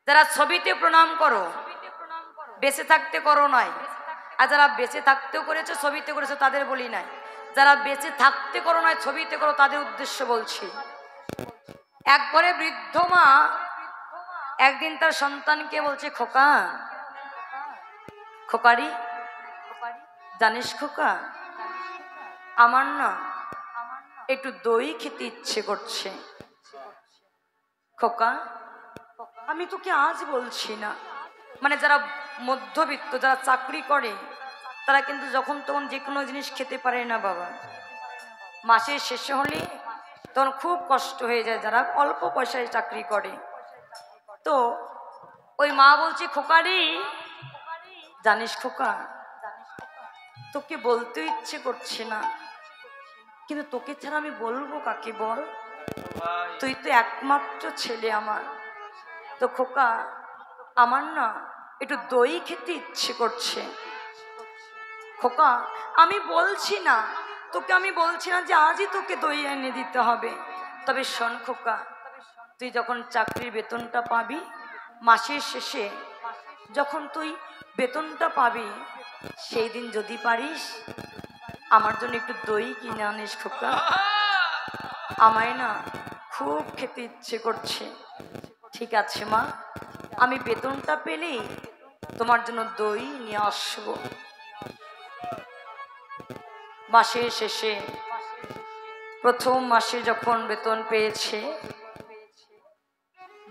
যারা ছবিতে প্রণাম করো, বেঁচে থাকতে করো নাই, আর যারা বেঁচে থাকতেও করেছে ছবিতে করেছে তাদের বলি নাই, যারা বেঁচে থাকতে করো নাই ছবিতে করো তাদের উদ্দেশ্য বলছি। একবারে বৃদ্ধ মা একদিন তার সন্তানকে বলছে, খোকা, খোকারি, জানিস খোকা, আমার না একটু দই খেতে ইচ্ছে করছে। খোকা, আমি তোকে আজ বলছি না, মানে যারা মধ্যবিত্ত, যারা চাকরি করে তারা কিন্তু যখন তখন যে কোনো জিনিস খেতে পারে না বাবা। মাসের শেষে হলে তখন খুব কষ্ট হয়ে যায় যারা অল্প পয়সায় চাকরি করে। তো ওই মা বলছে, খোকারি, জানিস খোকা, তোকে বলতে ইচ্ছে করছে না, কিন্তু তোকে ছাড়া আমি বলবো কাকে বল? তুই তো একমাত্র ছেলে আমার। তো খোকা, আমার না একটু দই খেতে ইচ্ছে করছে। খোকা, আমি বলছি না তোকে, আমি বলছি না যে আজই তোকে দই এনে দিতে হবে, তবে শোন খোকা, তুই যখন চাকরির বেতনটা পাবি, মাসের শেষে যখন তুই বেতনটা পাবি, সেই দিন যদি পারিস আমার জন্য একটু দই কিনে আনিস খোকা, আমায় না খুব খেতে ইচ্ছে করছে। ঠিক আছে মা, আমি বেতনটা পেলেই তোমার জন্য দই নিয়ে আসবো। মাসের শেষে প্রথম মাসে যখন বেতন পেয়েছে,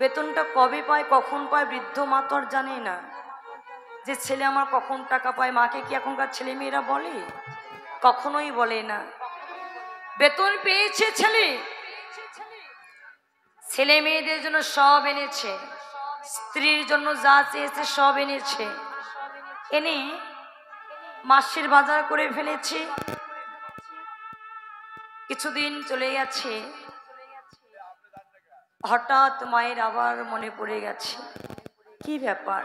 বেতনটা কবে পায় কখন পায় বৃদ্ধ মা তো আর জানে না যে ছেলে আমার কখন টাকা পায়। মাকে কি এখনকার ছেলে মেয়েরা বলে? কখনোই বলে না। বেতন পেয়েছে ছেলে, ছেলে মেয়েদের জন্য সব এনেছে, স্ত্রীর জন্য যা চেয়েছে সব এনেছে, এনে মাসের বাজার করে ফেলেছে। কিছুদিন চলে গেছে, হঠাৎ মায়ের আবার মনে পড়ে গেছে, কি ব্যাপার,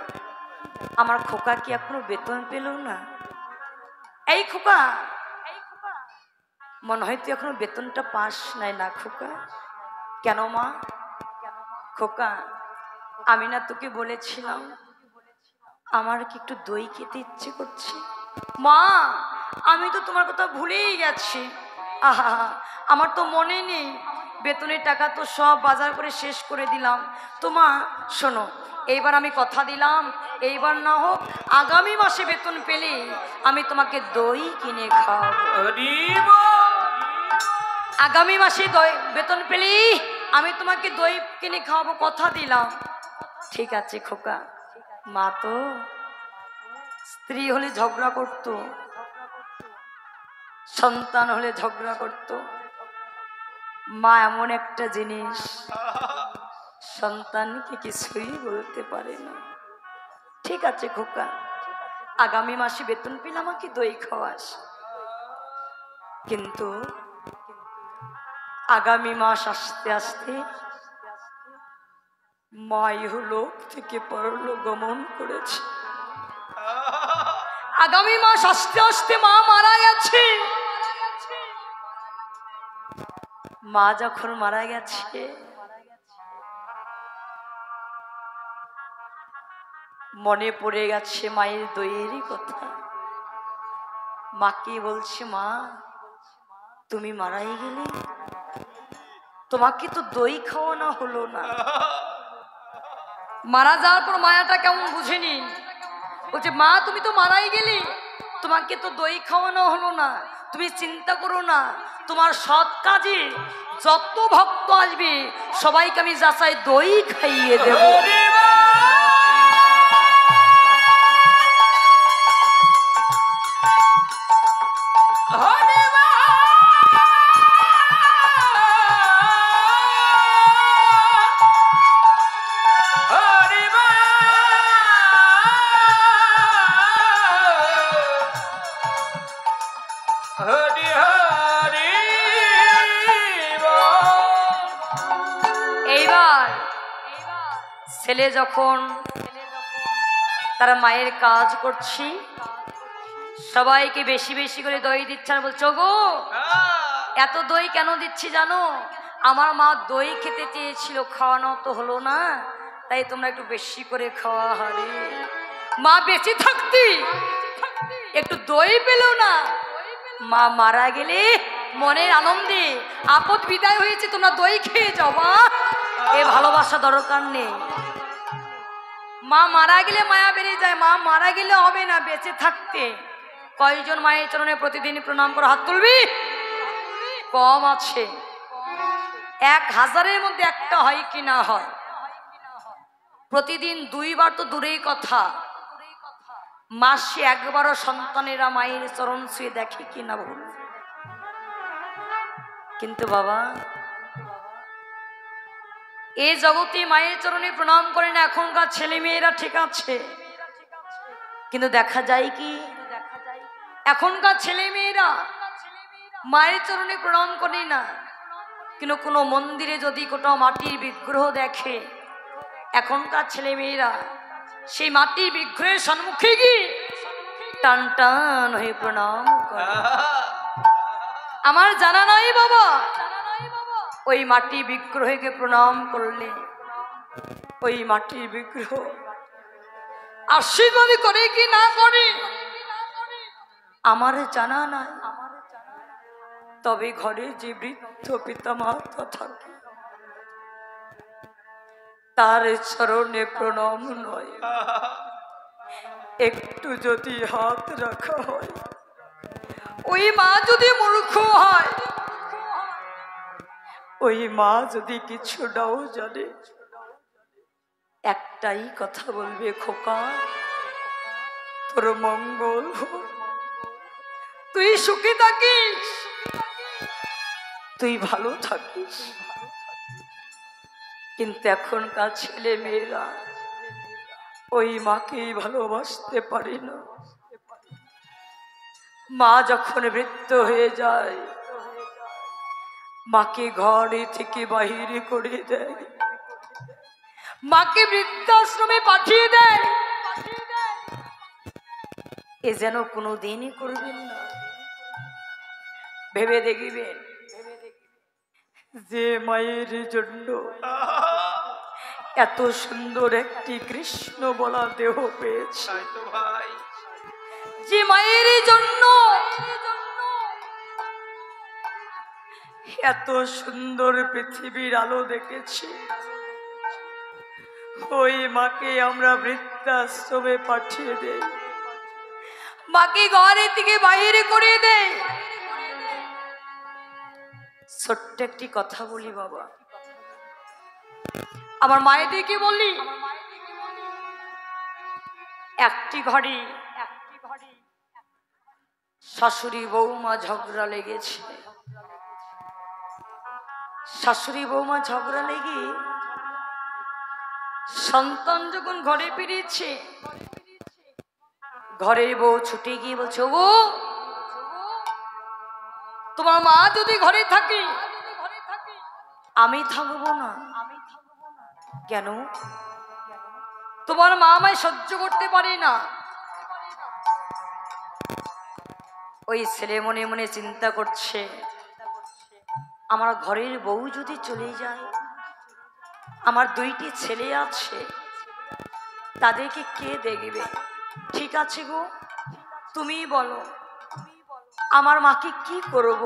আমার খোকা কি এখনো বেতন পেল না? এই খোকা, মনে হয় তুই এখনো বেতনটা পাস নাই না খোকা? কেন মা? খোকা, আমি না তোকে বলেছিলাম আমার কি একটু দই খেতে ইচ্ছে করছে? মা, আমি তো তোমার কথা ভুলেই গেছি। আহা, আমার তো মনে নেই, বেতনের টাকা তো সব বাজার করে শেষ করে দিলাম। তো মা শোনো, এইবার আমি কথা দিলাম, এইবার না হোক আগামী মাসে বেতন পেলে আমি তোমাকে দই কিনে খাওয়াবো। আগামী মাসে দই বেতন পেলে আমি তোমাকে দই কিনে খাওয়াবো, কথা দিলাম। ঠিক আছে খোকা। মা তো স্ত্রী হলে ঝগড়া করত, সন্তান হলে ঝগড়া করত। মা এমন একটা জিনিস, সন্তানকে কিছুই বলতে পারে না। ঠিক আছে খোকা, আগামী মাসে বেতন পেলে আমাকে দই খাওয়াস। কিন্তু আগামী মাস আসতে আসতে মাই হলো থেকে পরলোক গমন করেছে। আগামী মাস আসতে আসতে মা মারা গেছে। মা যখন মারা গেছে, মনে পড়ে গেছে মায়ের দইয়েরই কথা। মাকে বলছে, মা তুমি মারাই গেলে, তোমাকে তো দই খাওয়ানো হলো না। মারা যাওয়ার পর মায়াটা কেমন বুঝেনি, বলছে মা তুমি তো মারাই গেলে, তোমাকে তো দই খাওয়ানো হলো না। তুমি চিন্তা করো না, তোমার সৎ কাজে যত ভক্ত আসবে সবাইকে আমি যাচাই দই খাইয়ে দেব। ছেলে যখন তারা মায়ের কাজ করছি, সবাইকে বেশি বেশি করে দই দিচ্ছে আর বলছো, গো এত দই কেন দিচ্ছি জানো? আমার মা দই খেতে চেয়েছিল, খাওয়ানো তো হলো না, তাই তোমরা একটু বেশি করে খাওয়া। হারে মা বেঁচে থাকতি একটু দই পেল না, মা মারা গেলে মনের আনন্দে আপদ বিদায় হয়েছে তোমরা দই খেয়ে যাও। মা এ ভালোবাসা দরকার নেই। মা মারা গেলে মায়া বেড়ে যায়, মা মারা গেলে হবে না, বেঁচে থাকতে। কয়জন মায়ের চরণে প্রতিদিন প্রণাম করে হাত তুলবি? কম আছে, 1000-এর মধ্যে একটা হয় কি না হয়। প্রতিদিন 2 বার তো দূরেই কথা, মাসে 1 বারও সন্তানেরা মায়ের চরণ ছুঁয়ে দেখে কি না বল। কিন্তু বাবা এই জগতে মায়ের চরণে প্রণাম করে না এখনকার ছেলে মেয়েরা, ঠিক আছে, কিন্তু দেখা যায় কি এখনকার ছেলে মেয়েরা মায়ের চরণে প্রণাম করে না, কিন্তু কোনো মন্দিরে যদি কোথাও মাটির বিগ্রহ দেখে এখনকার ছেলে মেয়েরা সেই মাটির বিগ্রহের সম্মুখে গিয়ে টান টান হয়ে প্রণাম করে। আমার জানা নাই বাবা, ওই মাটি বিগ্রহকে প্রণাম করলে ওই মাটির বিগ্রহ আশীর্বাদ করে কি না করে আমার জানা নাই। তবে ঘরে যে বৃদ্ধ পিতা মাতা থাকে তার চরণে প্রণাম নয়, একটু যদি হাত রাখা হয়, ওই মা যদি মূর্খ হয়, ওই মা যদি কিছু নাও জানে, একটাই কথা বলবে, খোকা তোর মঙ্গল হোক, তুই সুখে থাকিস, তুই ভালো থাকিস। কিন্তু এখনকার ছেলে মেয়েরা ওই মাকেই ভালোবাসতে পারে না। মা যখন বৃদ্ধ হয়ে যায় মাকে ঘরে থেকে বাহিরে করে দেয়, মাকে বৃদ্ধাশ্রমে পাঠিয়ে দেয়। এ যেন কোনোদিনই করবেন না। ভেবে দেখবেন যে মায়ের জন্য এত সুন্দর একটি কৃষ্ণ বলা দেহ পেয়েছে, যে মায়ের জন্য এত সুন্দর পৃথিবীর আলো দেখেছি, ওই মাকে আমরা বৃদ্ধাশ্রমে পাঠিয়ে দেই, মাকে ঘরে থেকে বাইরে করে দেয়। ছোট্ট একটি কথা বলি বাবা, আমার মায়েদেরকে বলি, একটি ঘরে শাশুড়ি বৌমা ঝগড়া লেগেছে। শাশুড়ি বৌমা ঝগড়া লেগে সন্তান যখন ঘরে ফিরেছে, ঘরের বউ ছুটে গিয়ে বলছে, ও তোমার মা যদি ঘরে থাকে আমি থাকবো না। কেন? তোমার মা আমায় সহ্য করতে পারে না। ওই ছেলে মনে মনে চিন্তা করছে, আমার ঘরের বউ যদি চলে যায়, আমার 2টি ছেলে আছে, তাদেরকে কে দেখবে? ঠিক আছে গো, তুমি বলো আমার মাকে কি করব?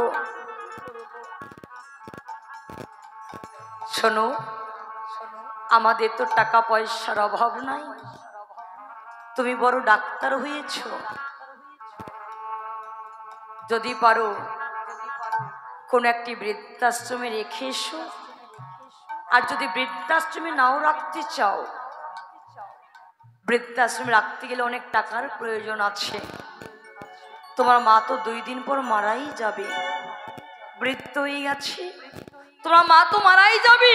শোনো, আমাদের তো টাকা পয়সার অভাব নাই, তুমি বড় ডাক্তার হয়েছ, যদি পারো কোন একটি বৃদ্ধাশ্রমে রেখে এসো। আর যদি বৃদ্ধাশ্রমে নাও রাখতে চাও, বৃদ্ধাশ্রমে রাখতে গেলে অনেক টাকার প্রয়োজন আছে। তোমার মা তো 2 দিন পর মারাই যাবে, বৃদ্ধ হয়ে গেছে, তোমার মা তো মারাই যাবে,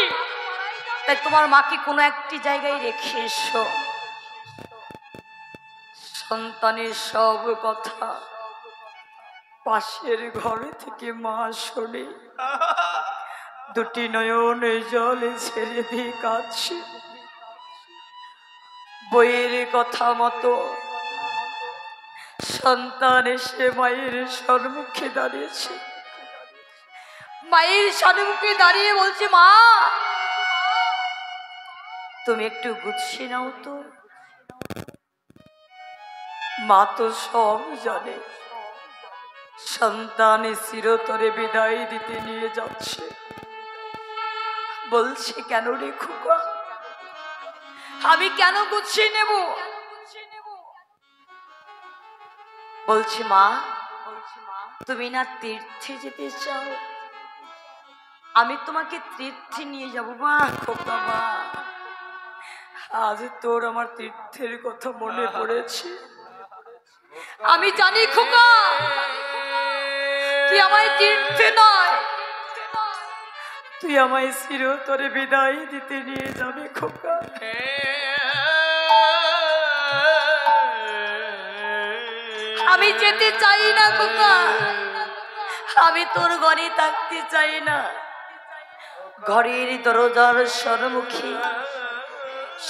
তাই তোমার মাকে কোনো একটি জায়গায় রেখে এসো। সন্তানের সব কথা পাশের ঘরে থেকে মা শোনে, 2টি নয়নে জলে ছেড়ে দিয়ে কাঁদছে। বইয়ের কথা মতো সন্তান এসে মায়ের সম্মুখে দাঁড়িয়েছে, মায়ের সম্মুখে দাঁড়িয়ে বলছে, মা তুমি একটু গুছিয়ে নাও তো। মা তো সব জানে, সন্তান চিরতরে বিদায় দিতে নিয়ে যাচ্ছে। বলছে কেন রে খোকা, আমি কেন গুছিয়ে নেব? বলছি মা, তুমি না তীর্থে যেতে চাও, আমি তোমাকে তীর্থে নিয়ে যাব। মা খোকা মা, আজ তোর আমার তীর্থের কথা মনে পড়েছে। আমি জানি খোকা, তুই আমায় তীর্থে নয়, তুই আমায় চিরতরে বিদায় দিতে নিয়ে যাবে খোকা। আমি যেতে চাই না খোকা, আমি তোর ঘরে থাকতে চাই না। ঘরের দরজার সম্মুখে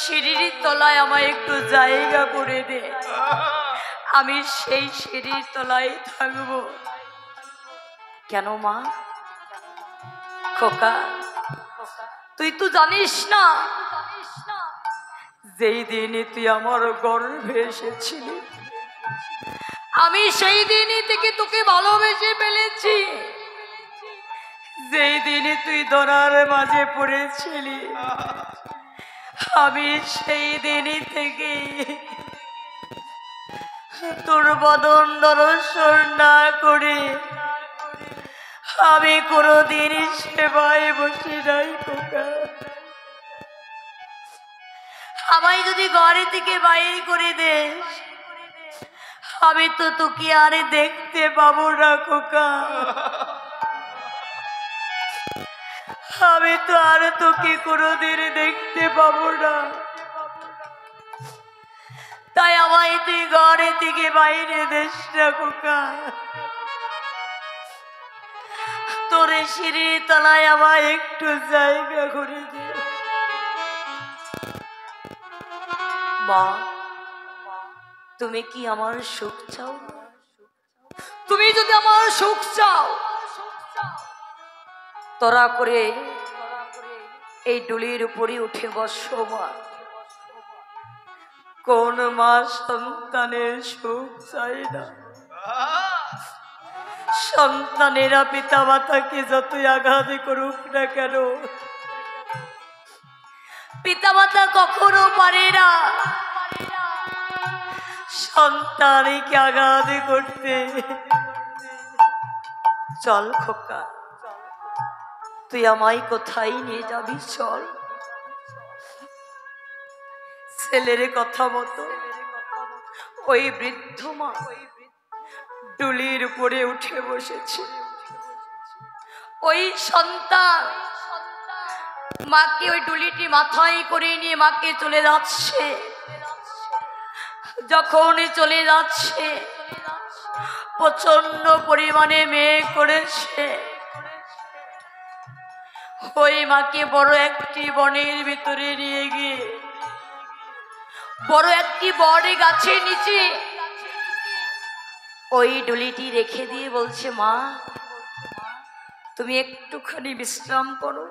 সিঁড়ির তলায় আমায় একটু জায়গা করে দে, আমি সেই সিঁড়ির তলায় থাকবো। কেন মা? খোকা, তুই তো জানিস না, যেই দিনই তুই আমার গর্ভে এসেছিলি, আমি সেই দিনই থেকে তোকে ভালোবেসে ফেলেছি। যেই দিনই তুই দরার মাঝে পড়েছিলি, আমি সেই দিনই থেকে তোর বদন দর্শন না করে আমি কোনোদিন সেবায় বসে নাই খোকা। আমায় যদি ঘরে থেকে বাইরে করে দেস, আমি তো তোকে আর দেখতে পাবো না খোকা। আমি তো আর তোকে কোনোদিন দেখতে পাবো না। তাই আমায় তুই ঘরে থেকে বাইরে দেস না খোকা। তোর সিঁড়ির তলায় আমায় একটু জায়গা করে দে মা। তুমি কি আমার সুখ চাও? তুমি যদি আমার সুখ চাও, তোরা করে এই ডুলির উপরে উঠে বসো মা। কোন মা সন্তানের সুখ চাই না? সন্তানেরা পিতা মাতাকে যতই আঘাত করুক না কেন, পিতা মাতা কখনো পারে না সন্তানকে আঘাত করতে। চল খোকা, তুই আমায় কোথায় নিয়ে যাবি? চল। ছেলের কথা মতো ওই বৃদ্ধ মা ডুলির উপরে উঠে বসেছে। ওই সন্তান মাকে ওই ডুলিটি মাথায় করে নিয়ে মাকে চলে যাচ্ছে। যখন চলে যাচ্ছে, প্রচন্ড পরিমাণে মেঘ করেছে। ওই মাকে বড় একটি বনের ভিতরে নিয়ে গিয়ে বড় একটি বড় গাছের নিচে ওই ডুলিটি রেখে দিয়ে বলছে, মা তুমি একটুখানি বিশ্রাম করো,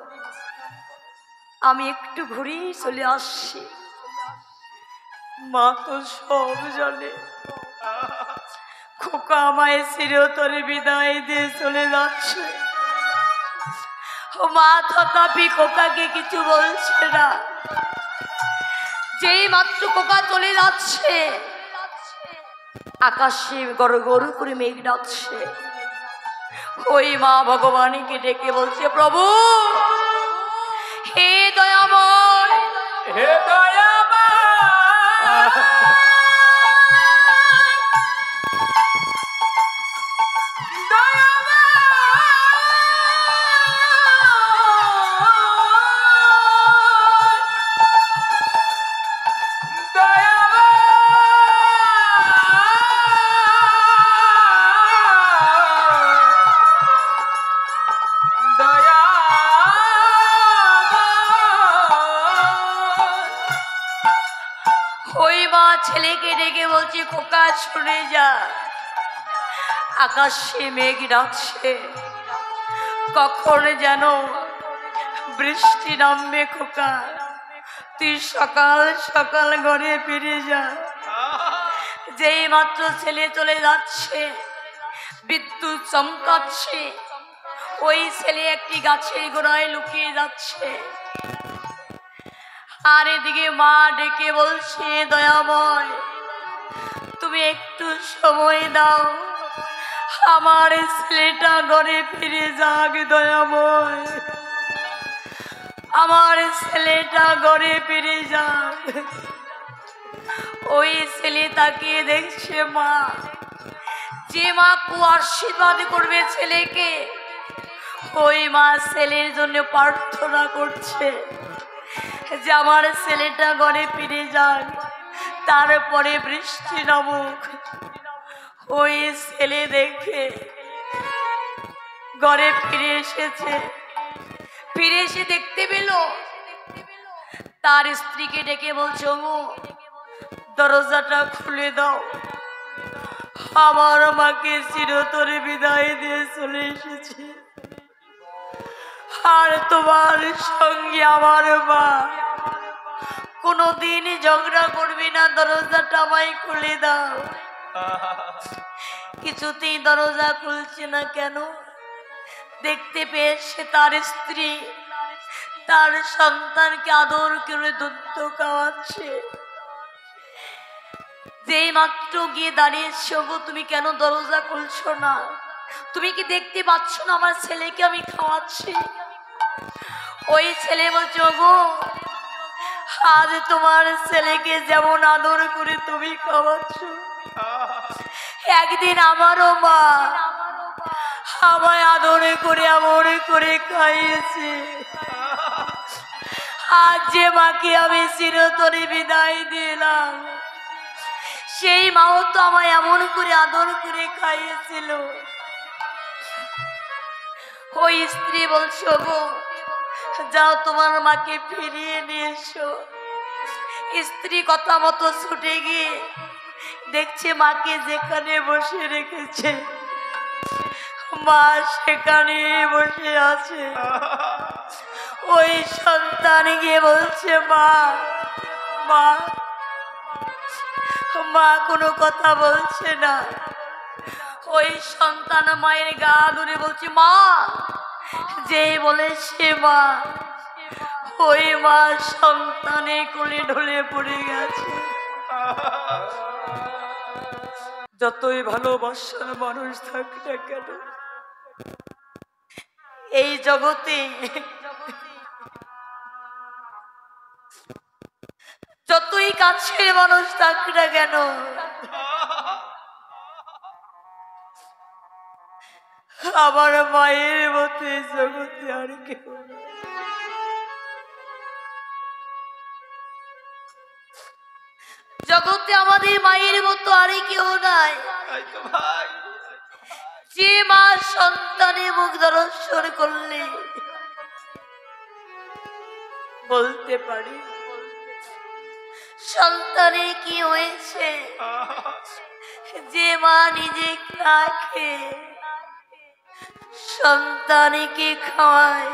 আমি একটু ঘুরেই চলে আসছি। মা তো সব জানে, খোকা আমায় চিরতরে বিদায় দিয়ে চলে যাচ্ছে। মা তথাপি খোকাকে কিছু বলছে না। যেই মাত্র খোকা চলে যাচ্ছে, আকাশে গড় গড় করে মেঘ ডাকছে। ওই মা ভগবানকে ডেকে বলছে, প্রভু হে দয়াময়, হে দয়াময়, ছেলেকে ডেকে বলছি, খোকা শুনে যা, আকাশে মেঘ ডাকছে, কখন যেন বৃষ্টি নামবে খোকা, তুই সকাল সকাল ঘরে ফিরে যা। যেই মাত্র ছেলে চলে যাচ্ছে, বিদ্যুৎ চমকাচ্ছে, ওই ছেলে একটি গাছের গোড়ায় লুকিয়ে যাচ্ছে। আর এদিকে মা ডেকে বলছে, দয়াময় তুমি একটু সময় দাও, আমার ছেলেটা ঘরে ফিরে যাক। দয়াময় আমার ছেলেটা ঘরে ফিরে যাক। ওই ছেলে তাকিয়ে দেখছে মা, যে মা আশীর্বাদ করবে ছেলেকে, ওই মা ছেলের জন্য প্রার্থনা করছে যে আমার ছেলেটা ঘরে ফিরে যান। তারপরে বৃষ্টি নামুক। ওই ছেলে দেখে ঘরে ফিরে এসেছে। ফিরে এসে দেখতে পেল তার স্ত্রীকে ডেকে বলছে, ওগো দরজাটা খুলে দাও, আমার মাকে চিরতরে বিদায় দিয়ে চলে এসেছি, আর তোমার সঙ্গে আমার মা কোনোদিন ঝগড়া করবি না, দরজাটা আমায় খুলে দাও। কিছুতেই দরজা খুলছে না। কেন? দেখতে পেয়েছে তার স্ত্রী তার সন্তানকে আদর করে দুধ খাওয়াচ্ছে। যেই মাত্র গিয়ে দাঁড়িয়েছে, ওগো তুমি কেন দরজা খুলছো না? তুমি কি দেখতে পাচ্ছ না আমার ছেলেকে আমি খাওয়াচ্ছি? ওই ছেলে বলছে, ওগো আজ তোমার ছেলেকে যেমন আদর করে তুমি খাওয়াচ্ছ, একদিন আমারও মা আমায় আদরে করে এমন করে খাইয়েছে। আজ যে মাকে আমি চিরতরে বিদায় দিলাম, সেই মাও তো আমায় এমন করে আদর করে খাইয়েছিল। ওই স্ত্রী বলছে, ওগো যাও তোমার মাকে ফিরিয়ে নিয়ে এসো। স্ত্রী কথা মতো ছুটে গিয়ে দেখছে মাকে যেখানে বসে রেখেছে মা সেখানে বসে আছে। ওই সন্তান গিয়ে বলছে, মা মা মা কোনো কথা বলছে না। ওই সন্তান মায়ের গা ধরে বলছে, মা। যে বলেছে মা, ওই মা সন্তানের কোলে ঢলে পড়ে গেছে। যতই ভালোবাসার মানুষ থাক না কেন, এই জগতে যতই কাছের মানুষ থাক না কেন, আমার মায়ের মতো এই জগতে আর কেউ নেই। জগতে আমাদের মায়ের মতো আর কেউ নাই। যে মা সন্তানের মুখ দর্শন করলে বলতে পারি সন্তানের কি হয়েছে। যে মা নিজে না খেয়ে সন্তানকে খাওয়ায়,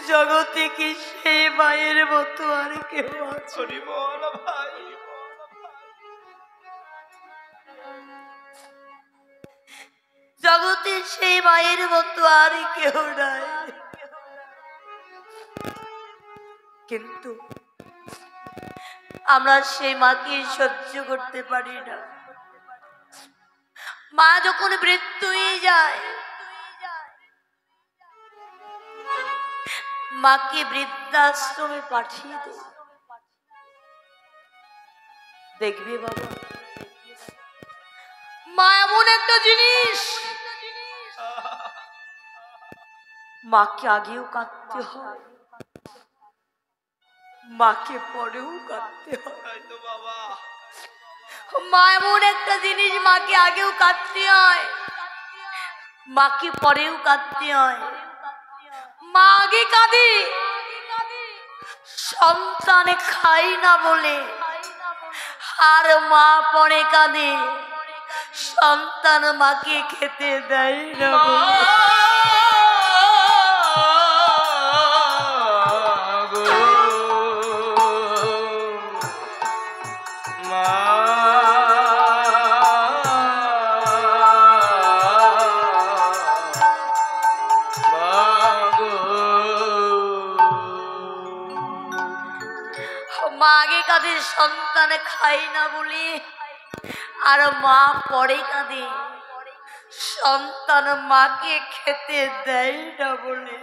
জগতে কি সেই মায়ের মতো আর কেউ আছে? জগতে সেই মায়ের মতো আর কেউ নাই। কিন্তু আমরা সেই মাকে সহ্য করতে পারি না। মা যখন মৃত্যু হয়ে যায়, মাকে বৃদ্ধাশ্রমে পাঠিয়ে দেয়। দেখবে বাবা, মা এমন একটা জিনিস, মাকে আগেও কাঁদতে হয়, মাকে পরেও কাঁদতে হয়। মা এমন একটা জিনিস, মাকে আগেও কাঁদতে হয়, মাকে পরেও কাঁদতে হয়। মা আগে কাঁদে সন্তান খাই না বলে, আর মা পরে কাঁদে সন্তান মাকে খেতে দেয় না বলে। আগে কাঁদে সন্তান খায় না বলে, আর মা পরে কাঁদে সন্তান মাকে খেতে দেয় না বলে।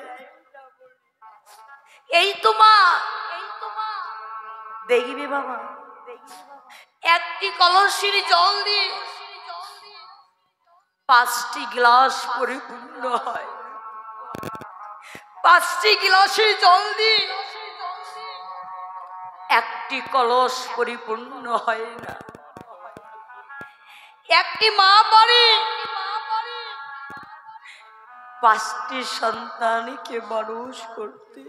এই তো মা, দেখবি বাবা, একটি কলসির জল দিয়ে 5টি গ্লাস পরিপূর্ণ হয়। 5টি গ্লাসের জল দিয়ে একটি কলস পরিপূর্ণ হয় না। একটি মা পারে 5টি সন্তানকে মানুষ করতে,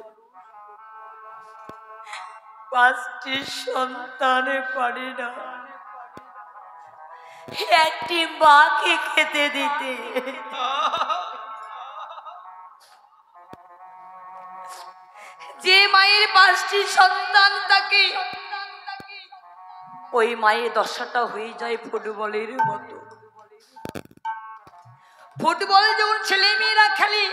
5টি সন্তানে পারে না একটি মাকে খেতে দিতে। যে মায়ের 5টি সন্তান থাকে, ওই মায়ের দশাটা হয়ে যায় ফুটবলের মতো। ফুটবল যখন ছেলে মেয়েরা খেলে,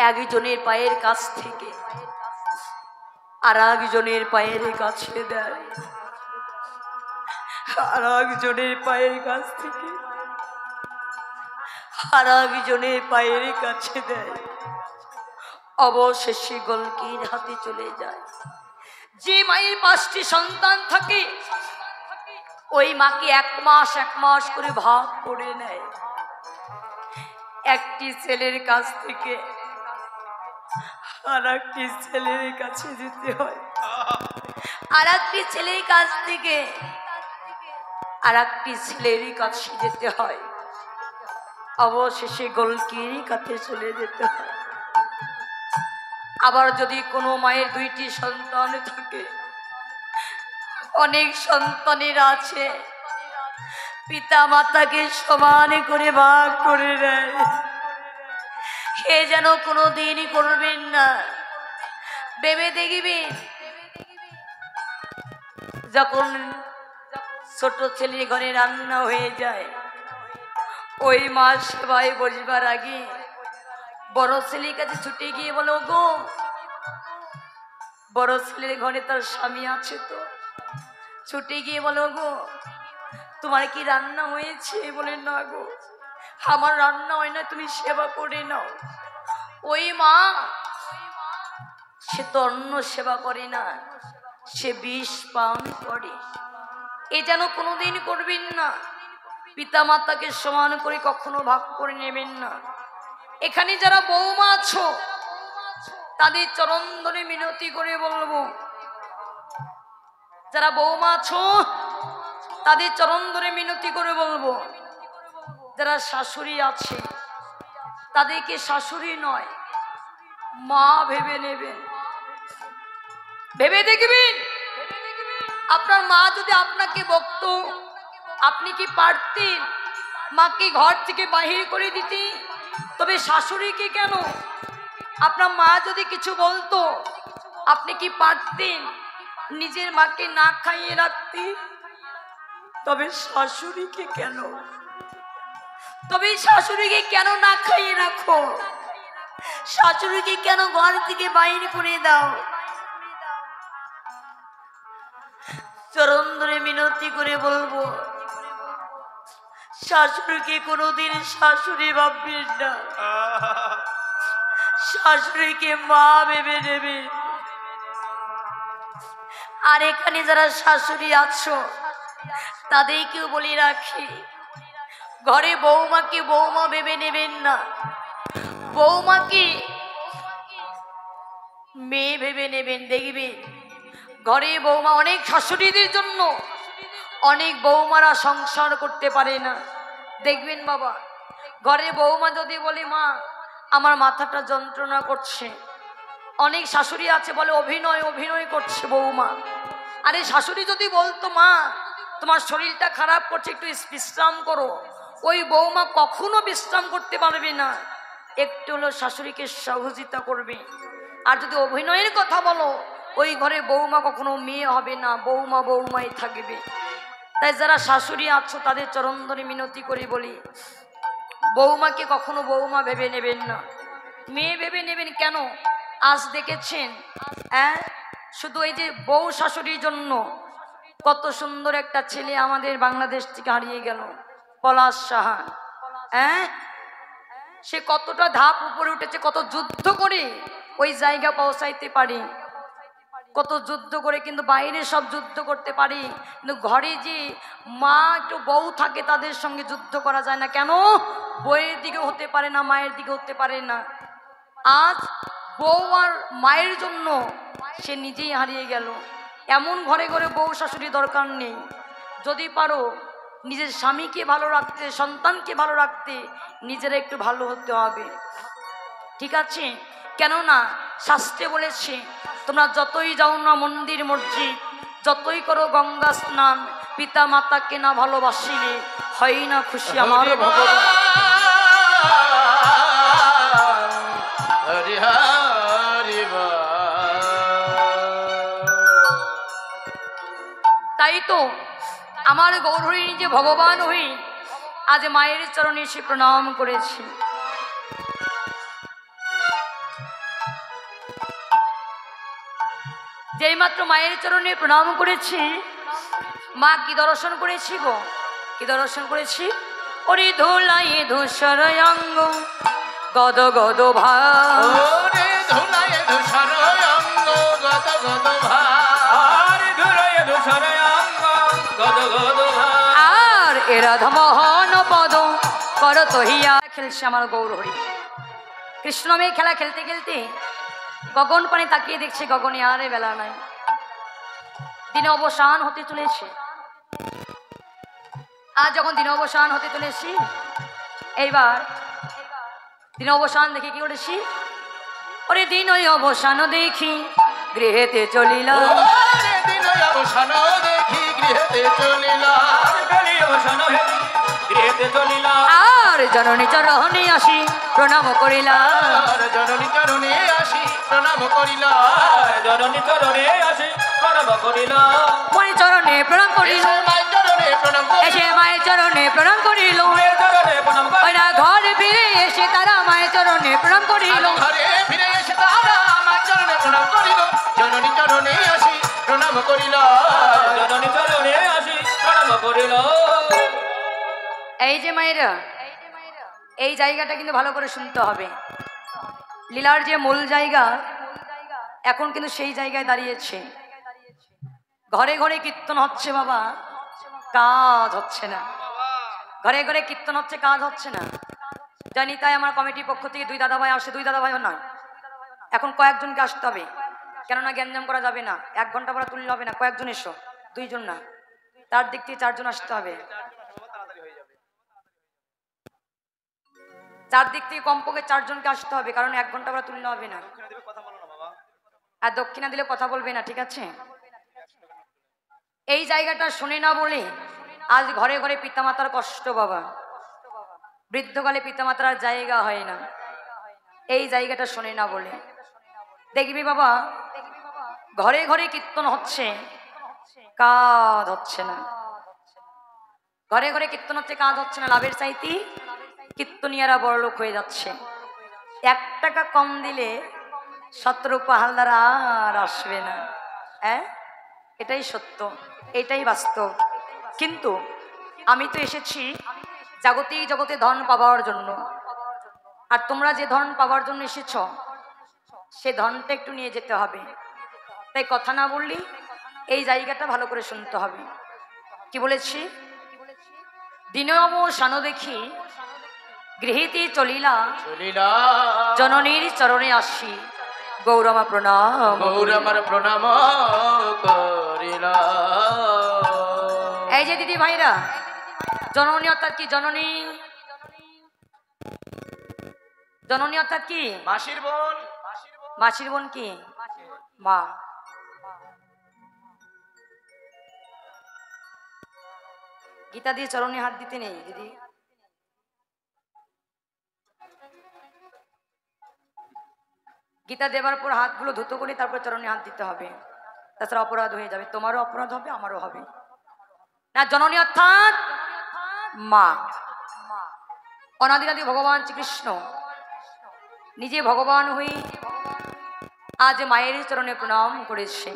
একজনের পায়ের কাছ থেকে আর একজনের পায়ের কাছে দেয়, আর একজনের পায়ের কাছ থেকে আর একজনের পায়ের কাছে দেয়, অবশেষে গোলকির হাতে চলে যায়। যে মায়ের 5টি সন্তান থাকে, ওই মাকে 1 মাস করে ভাগ করে নেয়। একটি ছেলের কাছ থেকে আর একটি ছেলের কাছে যেতে হয়, আর একটি ছেলের কাছ থেকে আর একটি ছেলের কাছে যেতে হয়, অবশেষে গোলকির কাছে চলে যেতে হয়। আবার যদি কোনো মায়ের 2টি সন্তান থাকে, অনেক সন্তানের আছে, পিতা মাতাকে সমান করে ভাগ করে দেয়। সে যেন কোনো দিনই করবেন না। ভেবে দেখবেন, যখন ছোট ছেলে ঘরে রান্না হয়ে যায়, ওই মা সেবায় বসবার আগে বড় ছেলের কাছে ছুটে গিয়ে বলে, ওগো, বড় ছেলের ঘরে তার স্বামী আছে তো, ছুটে গিয়ে বলে, ওগো, তোমার কি রান্না হয়েছে? বলে, না গো, আমার রান্না হয় না, তুমি সেবা করে নাও। ওই মা, সে তো অন্ন সেবা করে না, সে বিষ পান করে। এ যেন কোনোদিন করবেন না। পিতা মাতাকে সমান করে কখনো ভাগ করে নেবেন না। এখানে যারা বৌমা আছো, তাদের চরণ ধরে মিনতি করে বলবো, যারা বৌমা আছো তাদের চরণ ধরে মিনতি করে বলবো, যারা শাশুড়ি আছে তাদেরকে শাশুড়ি নয়, মা ভেবে নেবেন। ভেবে দেখবেন, আপনার মা যদি আপনাকে বকতো, আপনি কি পারতেন মাকে ঘর থেকে বাহির করে দিতে? তবে শাশুড়িকে কেন? আপনার মা যদি কিছু বলতো, আপনি কি পারতেন নিজের মাকে না খাইয়ে রাখতে? তবে শাশুড়িকে কেন? তবে শাশুড়িকে কেন না খাইয়ে রাখো? শাশুড়িকে কেন ঘর থেকে বাইরে করে দাও? চরণ ধরে মিনতি করে বলবো, শাশুড়িকে কোনোদিন শাশুড়ি ভাববেন না, শাশুড়িকে মা ভেবে নেবে। আর এখানে যারা শাশুড়ি আছো, তাদেরকেও বলে রাখি, ঘরে বৌমাকে বৌমা ভেবে নেবেন না, বৌমাকে মেয়ে ভেবে নেবেন। দেখবেন ঘরে বৌমা, অনেক শাশুড়িদের জন্য অনেক বৌমারা সংসার করতে পারে না। দেখবেন বাবা, ঘরে বৌমা যদি বলে, মা আমার মাথাটা যন্ত্রণা করছে, অনেক শাশুড়ি আছে বলে অভিনয় করছে বৌমা। আরে শাশুড়ি যদি বলতো, মা তোমার শরীরটা খারাপ করছে, একটু বিশ্রাম করো, ওই বৌমা কখনো বিশ্রাম করতে পারবে না, একটু হলো শাশুড়িকে সহযোগিতা করবে। আর যদি অভিনয়ের কথা বলো, ওই ঘরে বৌমা কখনো মেয়ে হবে না, বৌমা বৌমাই থাকবে। তাই যারা শাশুড়ি আছো, তাদের চরণ ধরে মিনতি করে বলি, বৌমাকে কখনো বৌমা ভেবে নেবেন না, মেয়ে ভেবে নেবেন। কেন? আজ দেখেছেন, শুধু এই যে বউ শাশুড়ির জন্য কত সুন্দর একটা ছেলে আমাদের বাংলাদেশ থেকে হারিয়ে গেল, পলাশ সাহা। হ্যাঁ, সে কতটা ধাপ উপরে উঠেছে, কত যুদ্ধ করে ওই জায়গা পৌঁছাইতে পারি, কত যুদ্ধ করে, কিন্তু বাইরে সব যুদ্ধ করতে পারি, কিন্তু ঘরে যে মা একটু বউ থাকে তাদের সঙ্গে যুদ্ধ করা যায় না। কেন? বউয়ের দিকে হতে পারে না, মায়ের দিকে হতে পারে না। আজ বউ আর মায়ের জন্য সে নিজেই হারিয়ে গেল। এমন ঘরে ঘরে বউ শাশুড়ি দরকার নেই। যদি পারো নিজের স্বামীকে ভালো রাখতে, সন্তানকে ভালো রাখতে নিজেরা একটু ভালো হতে হবে, ঠিক আছে? কেননা শাস্ত্রে বলেছে, তোমরা যতই যাও না মন্দির মসজিদ, যতই করো গঙ্গা স্নান, পিতা মাতাকে না ভালোবাসিলে হয় না খুশি আমার ভগবান। তাই তো আমার গৌরহরি নিজে ভগবান হই, আজ মায়ের চরণে এসে প্রণাম করেছি। যেই মাত্র মায়ের চরণে প্রণাম করেছি, মা কি দর্শন করেছি গো, কি দর্শন করেছি? ওরে ধুলাই ধূসর অঙ্গ গদ গদ ভার, আর এ রাধা মোহন পদ করত হিয়া। খেলছে আমার গৌরহরি কৃষ্ণ মেয়ে খেলা খেলতে খেলতে গগন পানে তাকিয়ে দেখছে, গগনে আরে বেলা নাই, দিনে অবসান হতে চলেছে। আজ যখন দিনে অবসান হতে চলেছি, এইবার দিনে অবসান দেখে কি করেছি? ওরে দিন ওই অবসান দেখি গৃহেতে চলিলাম, আর জননী চরণে আসি প্রণাম করিলাম, জননী চরণে আসি প্রণাম করিলাম, জননী চরণে আসি প্রণাম করিলাম, মায়ের চরণে প্রণাম করিল, এসে মায়ের চরণে প্রণাম করিল, ওরা ঘর ফিরে এসে তারা মায়ের চরণে প্রণাম করিল, ঘরে ফিরে এসে তারা আমার চরণে প্রণাম করিল, জননী চরণে আসি প্রণাম করিল, জননী চরণে আসি প্রণাম করিল। এই যে মায়েরা, এই জায়গাটা কিন্তু ভালো করে শুনতে হবে। লীলার যে মূল জায়গা এখন কিন্তু সেই জায়গায় দাঁড়িয়েছে। ঘরে ঘরে কীর্তন হচ্ছে বাবা, কাজ হচ্ছে না। ঘরে ঘরে কীর্তন হচ্ছে, কাজ হচ্ছে না। জানি, তাই আমার কমিটির পক্ষ থেকে 2 দাদাভাই আসে, 2 দাদাভাইও নয়, এখন কয়েকজনকে আসতে হবে, কেননা গ্যাঞ্জাম করা যাবে না। 1 ঘন্টা পরে তুললে হবে না, কয়েকজন এসো, 2 জন না, তার দিক থেকে 4 জন আসতে হবে। 4 দিক থেকে কমপক্ষে 4 জনকে আসতে হবে, কারণ 1 ঘন্টা পরে তুললে হবে না। আর দক্ষিণা দিলে কথা বলবে না, ঠিক আছে? এই জায়গাটা শুনে না বলে আজ ঘরে ঘরে পিতামাতার কষ্ট বাবা, বৃদ্ধকালে পিতামাতার জায়গা হয় না, এই জায়গাটা শুনে না বলে। দেখবি বাবা, ঘরে ঘরে কীর্তন হচ্ছে, কাজ হচ্ছে না। ঘরে ঘরে কীর্তন হচ্ছে, কাজ হচ্ছে না, লাভের চাইতে কীর্তনিয়ারা বড়লোক হয়ে যাচ্ছে। 1 টাকা কম দিলে শতরূপা হালদার আর আসবে না। হ্যাঁ, এটাই সত্য, এটাই বাস্তব। কিন্তু আমি তো এসেছি জাগতিক জগতে ধন পাবার জন্য, আর তোমরা যে ধন পাবার জন্য এসেছ সে ধনটা একটু নিয়ে যেতে হবে। তাই কথা না বললি এই জায়গাটা ভালো করে শুনতে হবে। কি বলেছি? দিনে অবসান দেখি গৃহীতে চলিলা, জননীর চরণে আসি গৌরমা প্রণাম, গৌরমার প্রণাম করিলা। এই যে দিদি ভাইরা, জননী অর্থাৎ কি? জননী, জননী অর্থাৎ কি? মাসির বোন। মাসির বোন কি? মা। গীতা দিয়ে চরণে হাত দিতে নেই দিদি। গীতা দেবার পর হাতগুলো ধুতো করে তারপর চরণে হাত দিতে হবে, তাছাড়া অপরাধ হয়ে যাবে। তোমারও অপরাধ হবে, আমারও হবে। না, জননী অর্থাৎ মা। অনাদিনাদি ভগবান শ্রীকৃষ্ণ নিজে ভগবান হয়ে আজ মায়ের চরণে প্রণাম করেছে।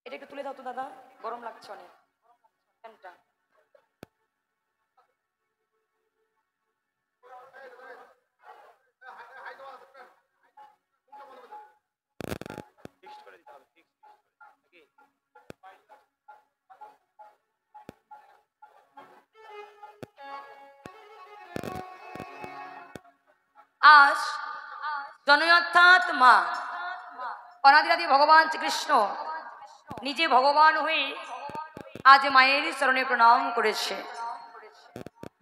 এটা একটু তুলে দাও তো দাদা, গরম লাগছে অনেক ফ্যানটা। আজ জননী অর্থাৎ মা অনাদিরাদি ভগবান শ্রীকৃষ্ণ নিজে ভগবান হয়ে আজ মায়ের চরণে প্রণাম করেছে।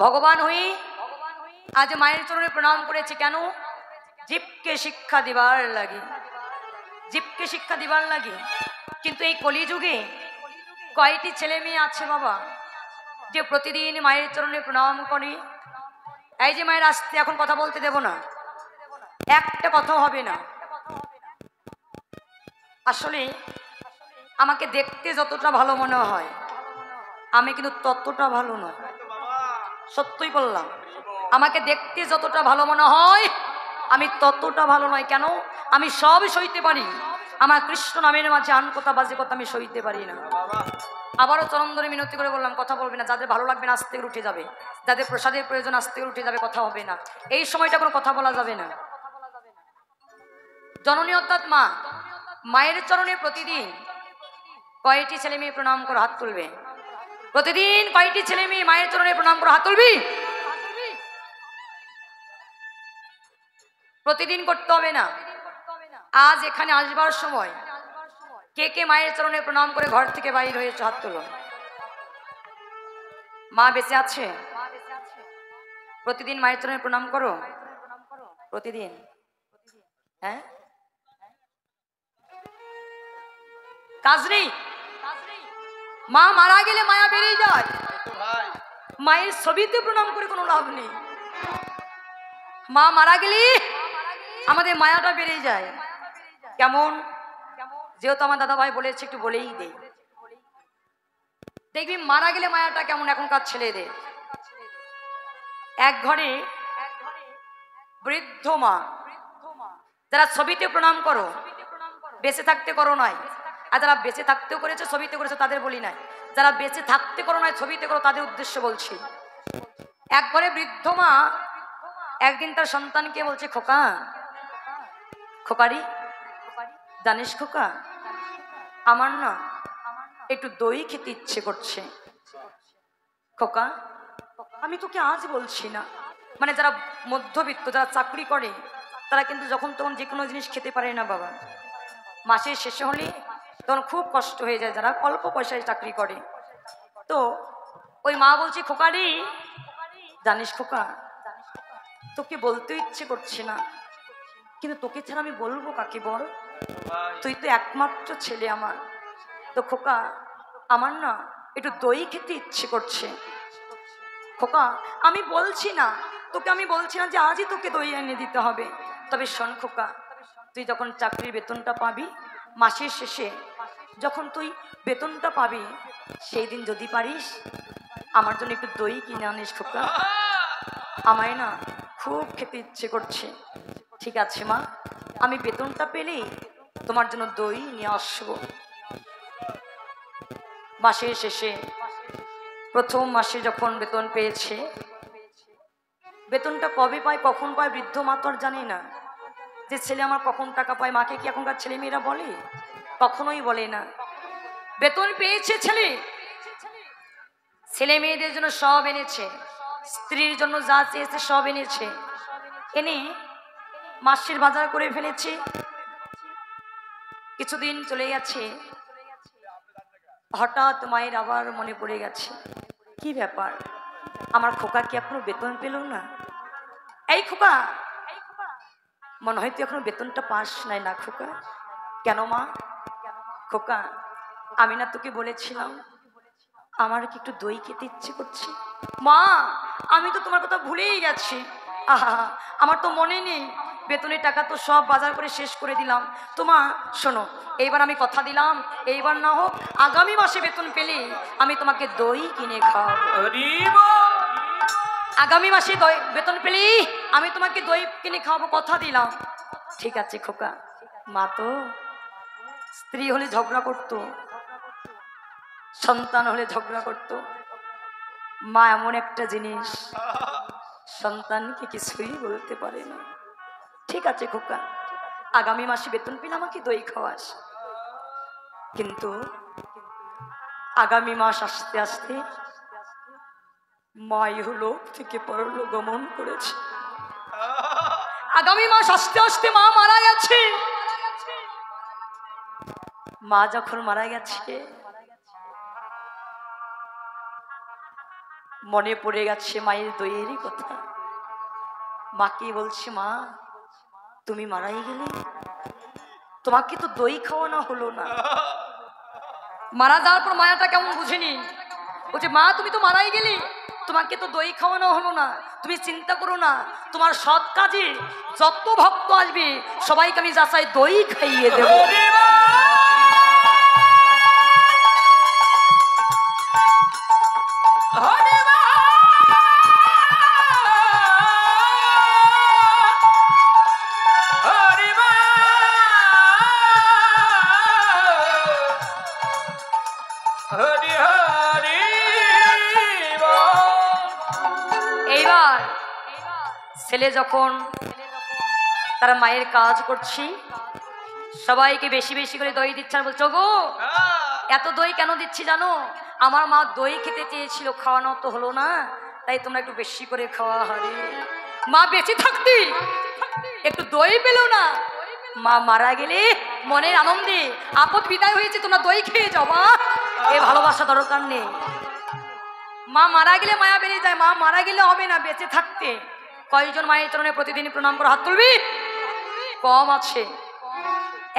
ভগবান হয়ে আজ মায়ের চরণে প্রণাম করেছে কেন? জীবকে শিক্ষা দিবার লাগে, জীবকে শিক্ষা দিবার লাগে। কিন্তু এই কলিযুগে কয়টি ছেলে মেয়ে আছে বাবা যে প্রতিদিন মায়ের চরণে প্রণাম করে? এই যে মায়ের আসতে এখন কথা বলতে দেব না, একটা কথা হবে না। আসলে আমাকে দেখতে যতটা ভালো মনে হয় আমি কিন্তু ততটা ভালো নয়, সত্যই বললাম। আমাকে দেখতে যতটা ভালো মনে হয় আমি ততটা ভালো নয়। কেন? আমি সব সইতে পারি, আমার কৃষ্ণ নামের মাঝে আন কথা বাজে কথা আমি সইতে পারি না। আবারও চরণ ধরে মিনতি করে বললাম, কথা বলবে না। যাদের ভালো লাগবে না আস্তে করে উঠে যাবে, যাদের প্রসাদের প্রয়োজন আস্তে করে উঠে যাবে, কথা হবে না। এই সময়টা কোনো কথা বলা যাবে না। জননী অর্থাৎ মা, মায়ের চরণে প্রতিদিন কয়টি ছেলে মেয়ে প্রণাম করে হাত তুলবে? প্রতিদিন কয়টি ছেলে মেয়ে মায়ের চরণে প্রণাম করে হাত তুলবি? প্রতিদিন করতে হবে না। আজ এখানে আসবার সময় কে কে মায়ের চরণে প্রণাম করে ঘর থেকে বাইর হয়েছে? হাত তুলো। মা বেঁচে আছে? প্রতিদিন মায়ের চরণে প্রণাম করো? প্রতিদিন? হ্যাঁ, কাজ নেই। মা মারা গেলে মায়া বেড়ে যায়, মায়ের ছবিতে প্রণাম করে কোনো লাভ নেই। মা মারা গেলে আমাদের মায়াটা বেড়ে যায়। কেমন? যেহেতু আমার দাদা ভাই বলেছে একটু বলেই দেই। দেখবি মারা গেলে মায়াটা কেমন এখনকার ছেলেদের। এক ঘরে বৃদ্ধ মা, যারা ছবিতে প্রণাম করো, বেঁচে থাকতে করো নাই। আর যারা বেঁচে থাকতেও করেছে ছবিতে করেছে তাদের বলি নাই, যারা বেঁচে থাকতে করো নাই ছবিতে করো তাদের উদ্দেশ্য বলছি। এক ঘরে বৃদ্ধ মা একদিন তার সন্তানকে বলছে, খোকা, খোকারি, জানিস খোকা, আমার না একটু দই খেতে ইচ্ছে করছে। খোকা, আমি তোকে আজ বলছি না, মানে যারা মধ্যবিত্ত, যারা চাকরি করে তারা কিন্তু যখন তখন যে কোনো জিনিস খেতে পারে না বাবা। মাসের শেষে হলে তখন খুব কষ্ট হয়ে যায়, যারা অল্প পয়সায় চাকরি করে। তো ওই মা বলছে, খোকারি, জানিস খোকা, তোকে বলতে ইচ্ছে করছে না, কিন্তু তোকে ছাড়া আমি বলবো কাকে বল? তুই তো একমাত্র ছেলে আমার। তো খোকা, আমার না একটু দই খেতে ইচ্ছে করছে। খোকা, আমি বলছি না তোকে, আমি বলছি না যে আজই তোকে দই এনে দিতে হবে। তবে শোন খোকা, তুই যখন চাকরির বেতনটা পাবি, মাসের শেষে যখন তুই বেতনটা পাবি, সেই দিন যদি পারিস আমার জন্য একটু দই কিনে আনিস খোকা, আমায় না খুব খেতে ইচ্ছে করছে। ঠিক আছে মা, আমি বেতনটা পেলেই তোমার জন্য দই নিয়ে আসবো। মাসের শেষে প্রথম মাসে যখন বেতন পেয়েছে, বেতনটা কবে পায় কখন পায় বৃদ্ধ মা তো আর জানে না যে ছেলে আমার কখন টাকা পায়। মাকে কি এখনকার ছেলে মেয়েরা বলে? কখনোই বলে না। বেতন পেয়েছে ছেলে, ছেলে মেয়েদের জন্য সব এনেছে, স্ত্রীর জন্য যা চেয়েছে সব এনেছে, এনে মাসের বাজার করে ফেলেছে। কিছুদিন চলে গেছে, হঠাৎ মায়ের আবার মনে পড়ে গেছে, কি ব্যাপার, আমার খোকা কি এখনো বেতন পেল না? এই খোকা, মনে হয় তুই এখনো বেতনটা পাস নাই না খোকা? কেন মা? খোকা, আমি না তোকে বলেছিলাম আমার কি একটু দই খেতে ইচ্ছে করছে? মা, আমি তো তোমার কথা ভুলেই গেছি। আহা, আমার তো মনে নেই, বেতনের টাকা তো সব বাজার করে শেষ করে দিলাম। তো মা শোনো, এইবার আমি কথা দিলাম, এইবার না হোক আগামী মাসে বেতন পেলে আমি তোমাকে দই কিনে খাওয়াবো। আগামী মাসে দই বেতন পেলে আমি তোমাকে দই কিনে খাওয়াবো, কথা দিলাম। ঠিক আছে খোকা, মা তো স্ত্রী হলে ঝগড়া করতো, সন্তান হলে ঝগড়া করতো, মা এমন একটা জিনিস সন্তানকে কিছুই বলতে পারে না। ঠিক আছে খোকা, আগামী মাসে বেতন পেলে আমাকে দই খাওয়াস, কিন্তু আগামী মাস আসতে আসতে মা ইহলোক থেকে পরলোক গমন করেছে। আগামী মাস আসতে আসতে মা মারা গেছে। মা যখন মারা গেছে মনে পড়ে গেছে মায়ের দইয়েরই কথা। মাকে বলছে, মা তুমি মারাই গেলে, তোমাকে তো দই খাওয়ানো হলো না। মারা যাওয়ার পর মায়াটা কেমন বুঝেনি, বলছে মা তুমি তো মারাই গেলি, তোমাকে তো দই খাওয়ানো হলো না, তুমি চিন্তা করো না, তোমার সৎ কাজে যত ভক্ত আসবে সবাইকে আমি যাচাই দই খাইয়ে দেব। এইবার ছেলে যখন তারা মায়ের কাজ করছি সবাইকে বেশি বেশি করে দই দিচ্ছে, আর বলছো গো এত দই কেন দিচ্ছি জানো, আমার মা দই খেতে চেয়েছিল, খাওয়ানো তো হলো না, তাই তোমরা একটু বেশি করে খাওয়া হবে। মা বেঁচে থাকতে একটু দই পেল না, মা মারা গেলে মনের আনন্দে আপদ বিদায় হয়েছে, তোমরা দই খেয়ে যাও। মা এ ভালোবাসা দরকার নেই। মা মারা গেলে মায়া বেড়ে যায়, মা মারা গেলে হবে না, বেঁচে থাকতে কয়জন মায়ের চরণে প্রতিদিন প্রণাম করে হাত তুলবি? কম আছে,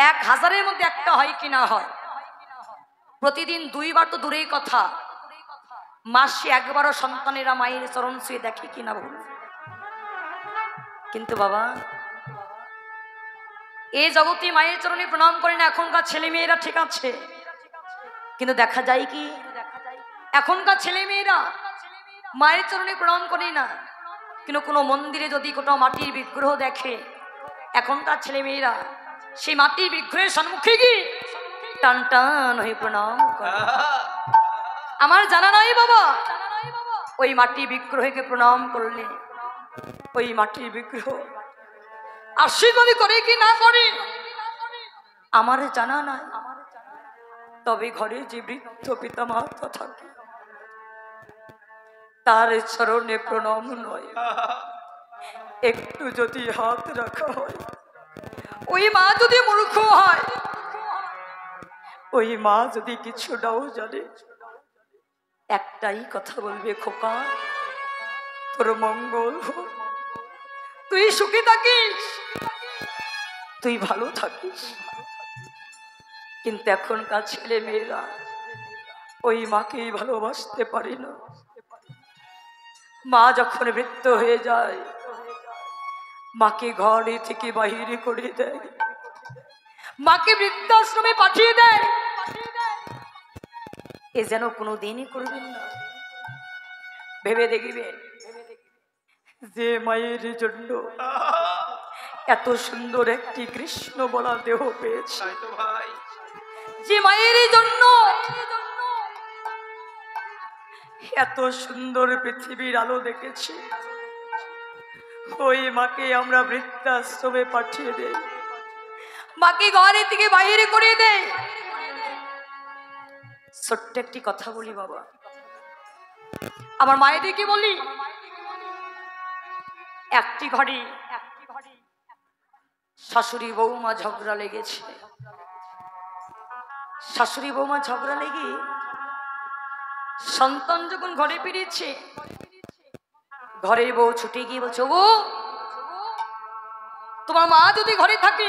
1000-এর মধ্যে একটা হয় কি না হয়। প্রতিদিন 2 বার তো দূরেই কথা, মাসে 1 বারও সন্তানেরা মায়ের চরণ ছুঁয়ে দেখে কিনা বল। কিন্তু বাবা এই জগতে মায়ের চরণে প্রণাম করে না এখনকার ছেলে মেয়েরা, ঠিক আছে, কিন্তু দেখা যায় কি এখনকার ছেলে মেয়েরা মায়ের চরণে প্রণাম করে না, কিন্তু কোনো মন্দিরে যদি কোথাও মাটির বিগ্রহ দেখে এখনকার ছেলে মেয়েরা সেই মাটির বিগ্রহের সম্মুখে গিয়ে টান টান হয়ে প্রণাম করে। আমার জানা নাই বাবা, ওই মাটির বিগ্রহকে প্রণাম করলে ওই মাটির বিগ্রহ আশীর্বাদ করে কি না করে আমার জানা নাই। তবে ঘরে যে বৃদ্ধ পিতা মাতা থাকে তার চরণে প্রণাম নয়, একটু যদি হাত রাখা হয়, ওই মা যদি মূর্খ হয়, ওই মা যদি কিছুটাও জানে, একটাই কথা বলবে, খোকা তোর মঙ্গল হোক, তুই সুখে থাকিস, তুই ভালো থাকিস। কিন্তু এখনকার ছেলে মেয়েরা ওই মাকেই ভালোবাসতে পারে না। মা যখন বৃদ্ধ হয়ে যায় মাকে ঘরে থেকে বাহিরে করে দেয়, মাকে বৃদ্ধাশ্রমে পাঠিয়ে দেয়। এ যেন কোনোদিনই করবেন না। ভেবে দেখবেন যে মায়ের জন্য এত সুন্দর একটি কৃষ্ণ বলা দেহ পেয়েছে, যে মায়ের জন্য এত সুন্দর পৃথিবীর আলো দেখেছি, ওই মাকে আমরা বৃদ্ধাশ্রমে পাঠিয়ে দেই, মাকে ঘরে থেকে বাইরে করে দেই। ছোট্ট একটি কথা বলি বাবা, আমার মায়েদেরকে বলি, একটি ঘরে শাশুড়ি বৌমা ঝগড়া লেগেছে। শাশুড়ি বৌমা ঝগড়া লেগে সন্তান যখন ঘরে ফিরেছে, ঘরের বউ ছুটে গিয়ে বলছে, ও তোমার মা যদি ঘরে থাকে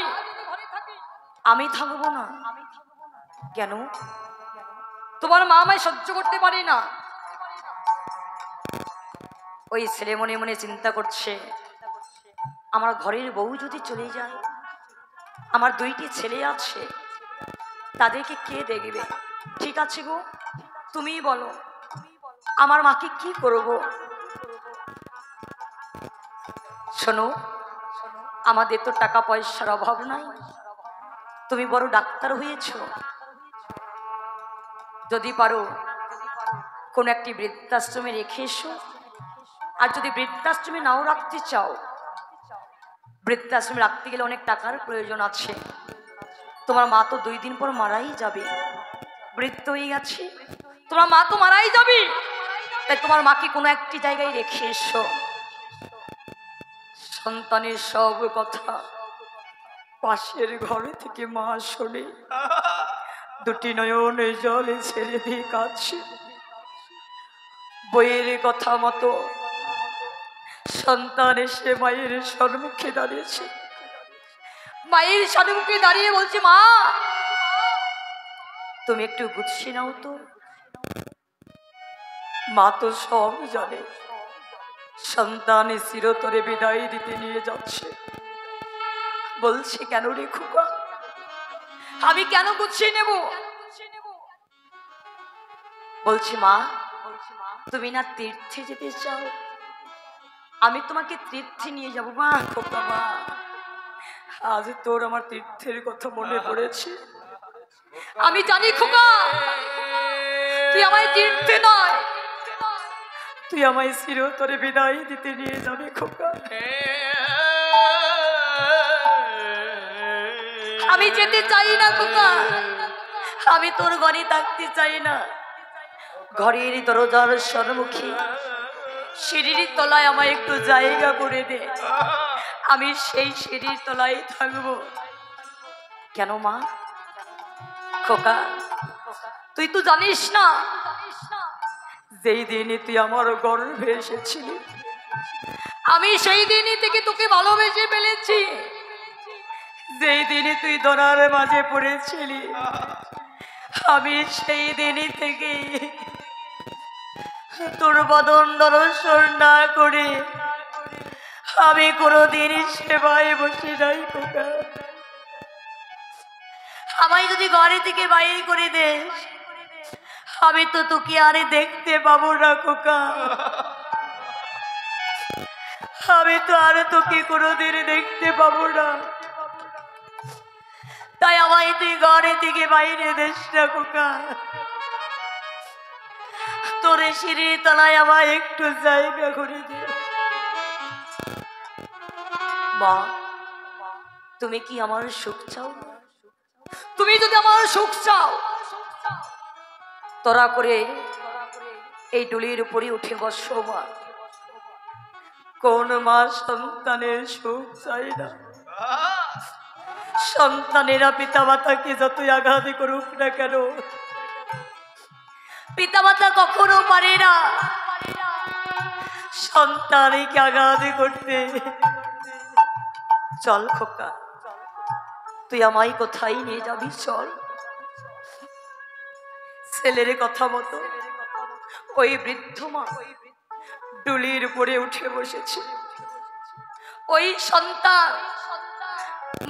আমি থাকবো না। কেন? তোমার মা আমায় সহ্য করতে পারে না। ওই ছেলে মনে মনে চিন্তা করছে, আমার ঘরের বউ যদি চলে যায়, আমার 2টি ছেলে আছে, তাদেরকে কে দেখবে? ঠিক আছে গো, তুমিই বলো আমার মাকে কি করব। শোনো, আমাদের তো টাকা পয়সার অভাব নাই, তুমি বড় ডাক্তার হয়েছ, যদি পারো কোন একটি বৃদ্ধাশ্রমে রেখে এসো। আর যদি বৃদ্ধাশ্রমে নাও রাখতে চাও, বৃদ্ধাশ্রমে রাখতে গেলে অনেক টাকার প্রয়োজন আছে। তোমার মা তো 2 দিন পর মারাই যাবে, বৃদ্ধ হয়ে গেছে, তোমার মা তো মারাই যাবে, তাই তোমার মাকে কোনো একটি জায়গায় রেখে এসো। সন্তানের সব কথা পাশের ঘরে থেকে মা শোনে, 2টি নয়নে জলে ছেড়ে দিয়ে কাঁদছে। বইয়ের কথা মতো সন্তান এসে মায়ের সম্মুখে দাঁড়িয়েছে, মায়ের সম্মুখে দাঁড়িয়ে বলছে, মা তুমি একটু গুছিয়ে নাও তো। মা তো সব জানে, সন্তান চিরতরে বিদায় দিতে নিয়ে যাচ্ছে। বলছে, কেন রে খোকা, আমি কেন গুছিয়ে নেব? বলছি, মা তুমি না তীর্থে যেতে চাও, আমি তোমাকে তীর্থে নিয়ে যাবো। মা খোকা, মা আজ তোর আমার তীর্থের কথা মনে পড়েছে। আমি জানি খোকা, তুই আমায় তীর্থে নয়, তুই আমায় চিরতরে বিদায় দিতে নিয়ে যাবে খোকা। আমি যেতে চাই না খোকা, আমি তোর ঘরে থাকতে চাই না। ঘরের দরজার সম্মুখে সিঁড়ির তলায় আমায় একটু জায়গা করে দে, আমি সেই সিঁড়ির তলায় থাকবো। কেন মা? খোকা তুই তো জানিস না, যেই দিনই তুই আমার গর্ভে এসেছিলি, আমি সেই দিনই থেকে তোকে ভালোবেসে ফেলেছি। যেই দিনই তুই দরার মাঝে পড়েছিলি, আমি সেই দিনই থেকে তোর বদন দর্শন না করে আমি কোনোদিন সেবায় বসে যাই খোকা। আমায় যদি ঘরে থেকে বাইরে করে দেস, আমি তো তোকে আরে দেখতে পাবো না খোকা, আমি তো আর তোকে কোনোদিন দেখতে পাবো না। তাই আমায় তুই ঘরে থেকে বাইরে দেস না খোকা, তোর সিঁড়ির তলায় আমায় একটু জায়গা করে দে। মা তুমি কি আমার সুখ চাও? তুমি যদি আমার সুখ চাও, তোরা করে এই ডুলির উপরে উঠে বসো। মা কোন মা সন্তানের সুখ চাই না? সন্তানেরা পিতা মাতাকে যতই আঘাত করুক না কেন, পিতা মাতা কখনো পারে না সন্তানকে আঘাত করতে। চল খোকা, তুই আমায় কোথায় নিয়ে যাবি, চল। ছেলের কথা মতো ওই বৃদ্ধ মা ডুলির উপরে উঠে বসেছে। ওই সন্তান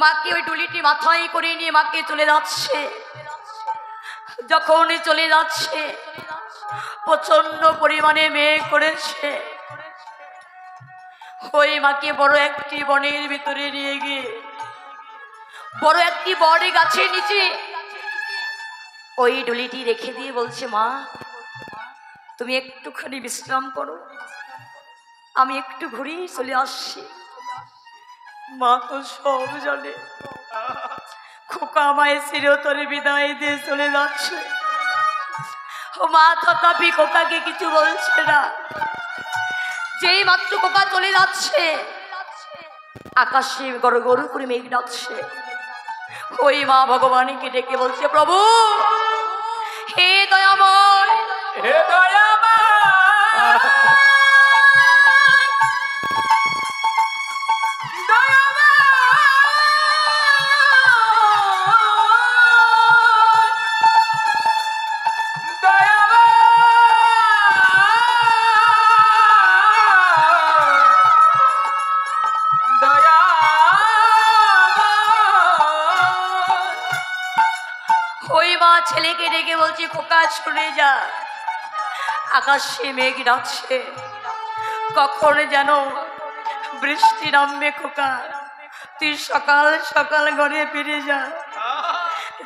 মাকে ওই ডুলিটি মাথায় করে নিয়ে মাকে চলে যাচ্ছে। যখন চলে যাচ্ছে, প্রচন্ড পরিমাণে মেঘ করেছে। ওই মাকে বড় একটি বনের ভিতরে নিয়ে গিয়ে বড় একটি বড় গাছের নিচে ওই ডুলিটি রেখে দিয়ে বলছে, মা তুমি একটুখানি বিশ্রাম করো, আমি একটু ঘুরেই চলে আসছি। মা তো সব জানে, খোকা আমায় চিরতরে বিদায় দিয়ে চলে যাচ্ছে। মা তথাপি খোকাকে কিছু বলছে না। যেই মাত্র খোকা চলে যাচ্ছে, আকাশে গড় গড় করে মেঘ ডাকছে। ওই মা ভগবানকে ডেকে বলছে, প্রভু হে দয়াময়, হে দয়াময়, ছেলেকে ডেকে বলছি, খোকা শুনে যা, আকাশে মেঘ ডাকছে, কখন যেন বৃষ্টি নামবে খোকা, তুই সকাল সকাল ঘরে ফিরে যা।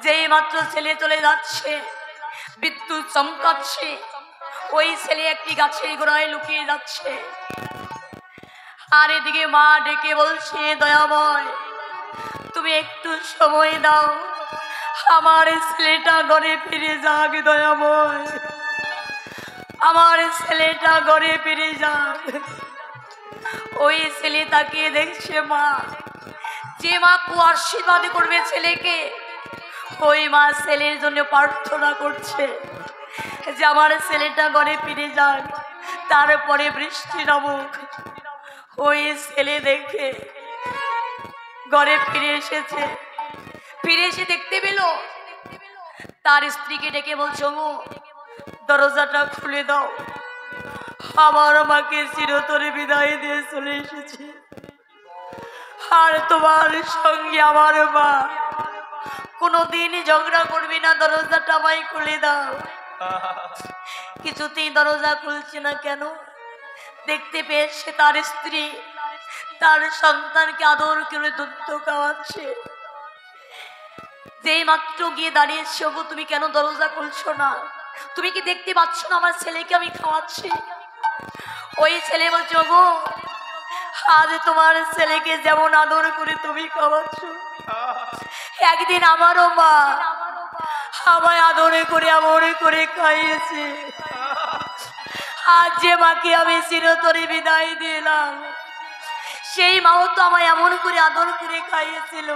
যেই মাত্র ছেলে চলে যাচ্ছে, বিদ্যুৎ চমকাচ্ছে, ওই ছেলে একটি গাছের গোড়ায় লুকিয়ে যাচ্ছে। আর এদিকে মা ডেকে বলছে, দয়াময় তুমি একটু সময় দাও, আমার ছেলেটা ঘরে ফিরে যাক। দয়াময়, আমার ছেলেটা ঘরে ফিরে যাক। ওই ছেলে তাকিয়ে দেখছে মা, যে মা আশীর্বাদ করবে ছেলেকে, ওই মা ছেলের জন্য প্রার্থনা করছে যে আমার ছেলেটা ঘরে ফিরে যাক, তারপরে বৃষ্টি নামুক। ওই ছেলে দেখে ঘরে ফিরে এসেছে। ফিরে এসে দেখতে পেল তার স্ত্রীকে ডেকে বলছে, ও দরজাটা খুলে দাও, আমার মাকে চিরতরে বিদায় দিয়ে চলে এসেছি, আর তোমার সঙ্গে আমার মা কোনোদিন ঝগড়া করবি না, দরজাটা আমায় খুলে দাও। কিছুতেই দরজা খুলছে না। কেন? দেখতে পেয়েছে তার স্ত্রী তার সন্তানকে আদর করে দুধ খাওয়াচ্ছে। যেই মাত্র গিয়ে দাঁড়িয়েছে, ওগো তুমি কেন দরজা খুলছো না? তুমি কি দেখতে পাচ্ছ না আমার ছেলেকে আমি খাওয়াচ্ছি? ওই ছেলে বলছে, ওগো আজ তোমার ছেলেকে যেমন আদর করে তুমি খাওয়াচ্ছ, একদিন আমারও মা আমায় আদরে করে আমরে করে খাইয়েছে। আজ যে মাকে আমি চিরতরে বিদায় দিলাম, সেই মাও তো আমায় এমন করে আদর করে খাইয়েছিল।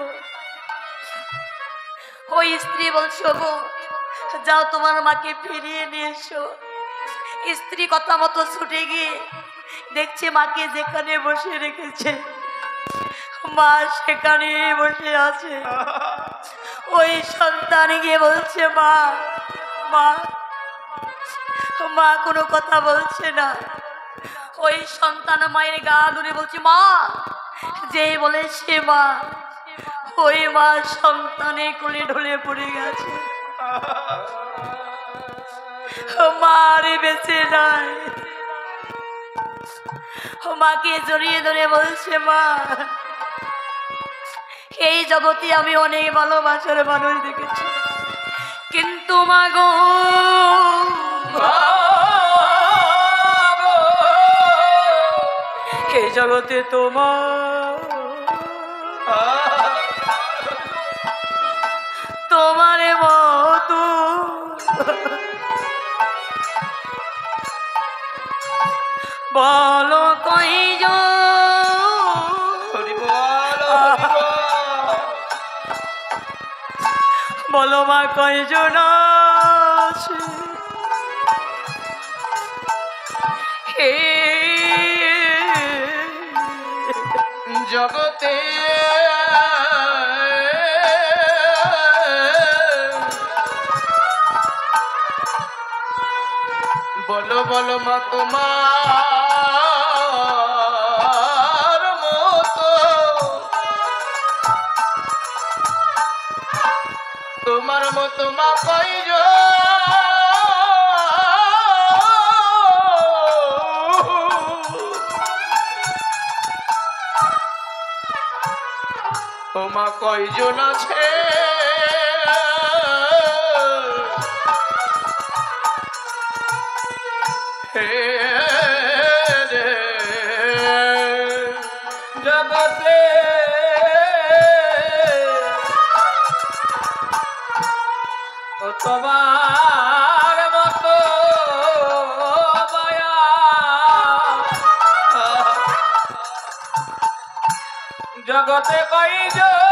ওই স্ত্রী বলছো, গো যাও তোমার মাকে ফিরিয়ে নিয়ে এসো। স্ত্রী কথা মতো ছুটে গিয়ে দেখছে মাকে যেখানে বসে রেখেছে, মা সেখানে বসে আছে। ওই সন্তান গিয়ে বলছে, মা মা মা কোনো কথা বলছে না। ওই সন্তান মায়ের গা ধরে বলছে, মা। যে বলে সে মা, ওই মা সন্তানের কোলে ঢলে পড়ে গেছে। মারে বেঁচে নাই। মাকে জড়িয়ে ধরে বলছে, মা এই জগতে আমি অনেক ভালোবাসার মানুষ দেখেছি, কিন্তু মা গো এই জগতে তোমার মতো বলো কয়জন, বলো মা কয়জন আছে হে জগতে, বলো বলো মা তোমার মতো, তোমার মতো মা কয়জন, ও মা কয়জন আছে, জগতে ও তোমার মতো মায়া, জগতে কয়জন,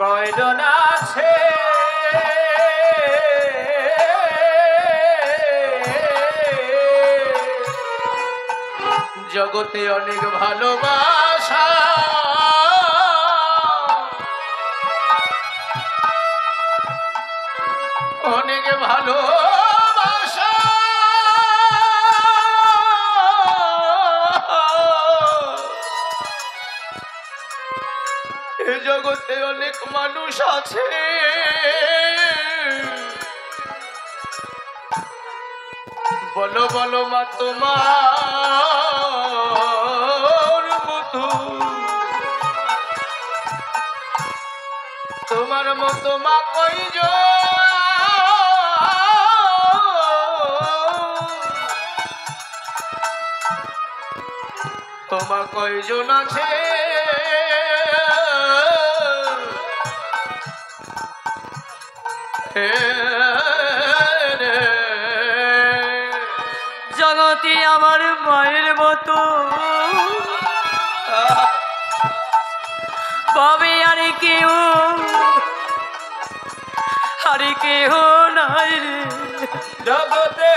কয়জন আছে, জগতে অনেক ভালোবাসা, অনেক ভালোবাসা, এ জগতে অনেক মানুষ আছে, বলো বলো মা তোমার মতো, তোমার মতো মা কইজন, তোমার কয়জন আছে জগতে আমার মায়ের মতো পাবে আর কেউ নাই রে জগতে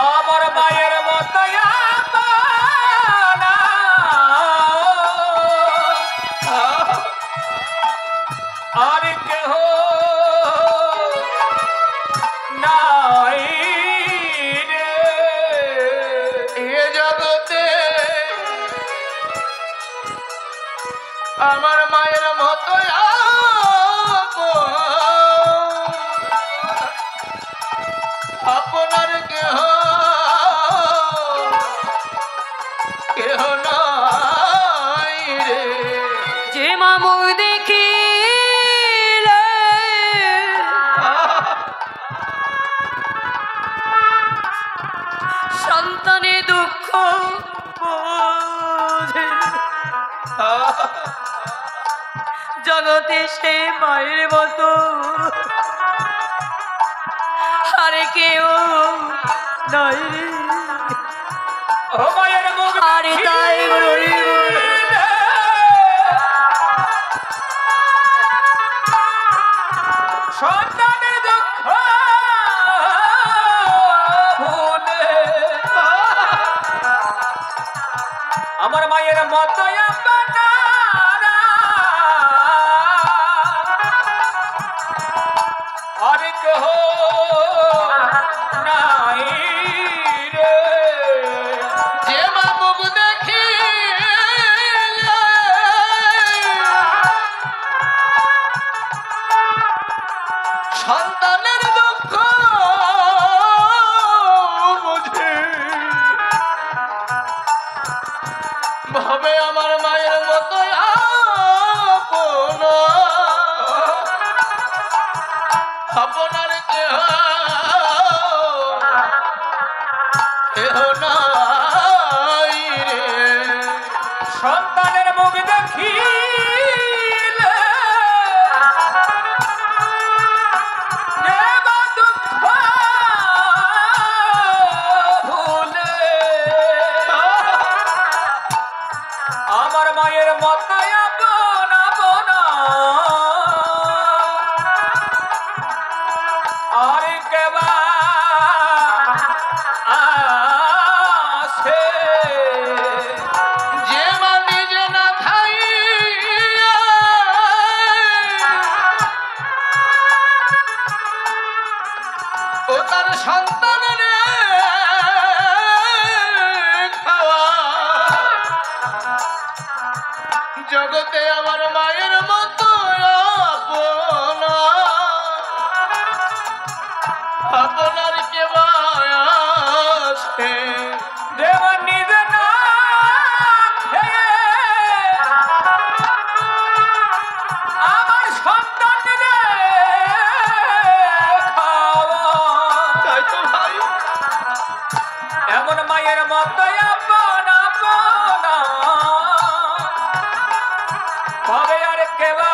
আমার মায়ের মতো আপনা আর কেহ নাই রে এ জগতে আমার মায়ের মতো আপনার কেহ কেহ নাই রে যে মামু দেখিলে সন্তানে দুঃখ বোঝে জগতে সে মায়ের মতো আর কেউ নাই রে। ও মায়ের মুখ আরে তাই বলি সন্তানের দুঃখ ভুলে আমার মায়ের মতো আপনারা আর কেহ নাই রে যে মা মুখ দেখিলে সন্তানের দুঃখ বুঝে ভাবে আমার মায়ের মতো আপনার কেহ কেহ নাই রে সন্তানের মুখ দেখিলে আমার মায়ের মতো আপনা আপনা আর কেবা আছে যে মা নিজে না খাইয়া ও তার সন্তানের খাওয়া জগতে আমার মায়ের মতো আপনার কে আছে দেওয়া নিজে না খেয়ে আমার সন্তান খাওয়া তাই তো ভাই এমন মায়ের মতো আপনা আপনা কবে আর কেবা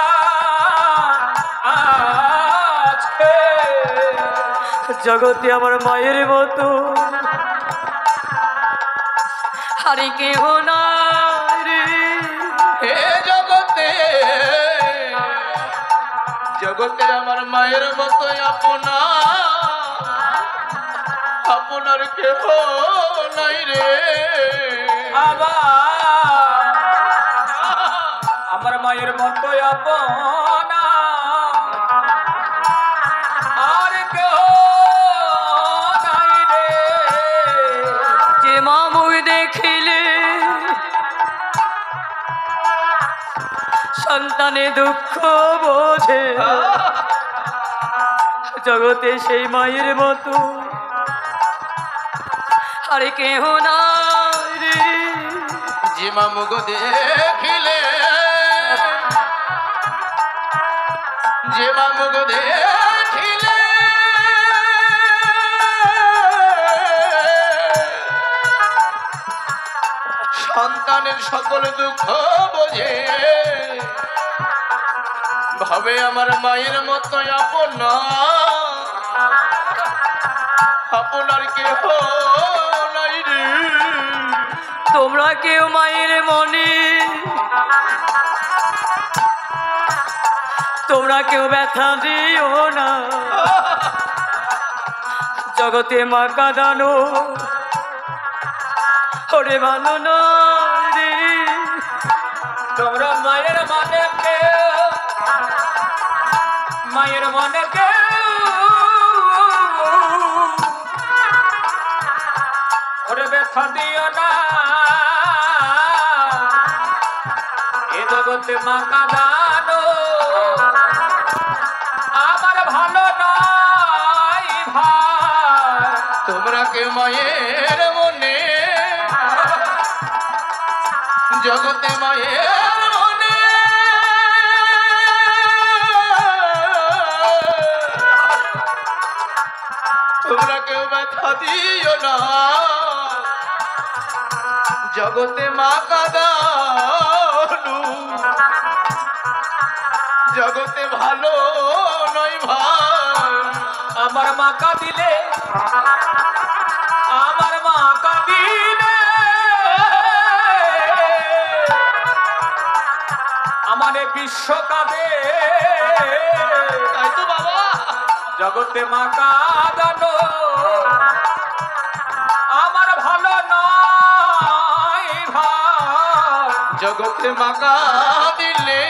আছে জগতে আমার মায়ের মতো আর কেউ নাই রে হে জগতে জগতে আমার মায়ের মতো আপনার কেহ নাই রে আমার মায়ের মতো আপনা আর কেহ নাই রে যে মামু দেখিলে সন্তানে দুঃখ বোঝে জগতে সেই মায়ের মতো আরে কেহ নাই রে। যে মা মুখ দেখিলে, যে মা মুখ দেখিলে সন্তানের সকল দুঃখ বোঝে, ভাবে আমার মায়ের মতো আপন আপনার কেহ নাই রে। তোমরা কেউ মায়ের মনে, তোমরা কেউ ব্যথা দিও না, জগতে মা কাঁদানো ওরে ভালো নয় রে। তোমরা মায়ের মনে কেউ, মায়ের মনে কেউ ওরে ব্যথা দিও না, এ জগতে মা কাঁদানো আমার ভালো নয় ভাই। তোমরা কে মায়ের মনে, জগতে মায়ের মনে তোমরা কেউ ব্যথা দিও না, জগতে মা কাঁদানো জগতে ভালো নয় ভাই। আমার মা কাঁদিলে, আমার মা কাঁদিলে আমারে বিশ্ব কাঁদে, তাই তো বাবা। জগতে মা কাঁদানো আমার ভালো নয় ভাই। জগতে মা কাঁদিলে,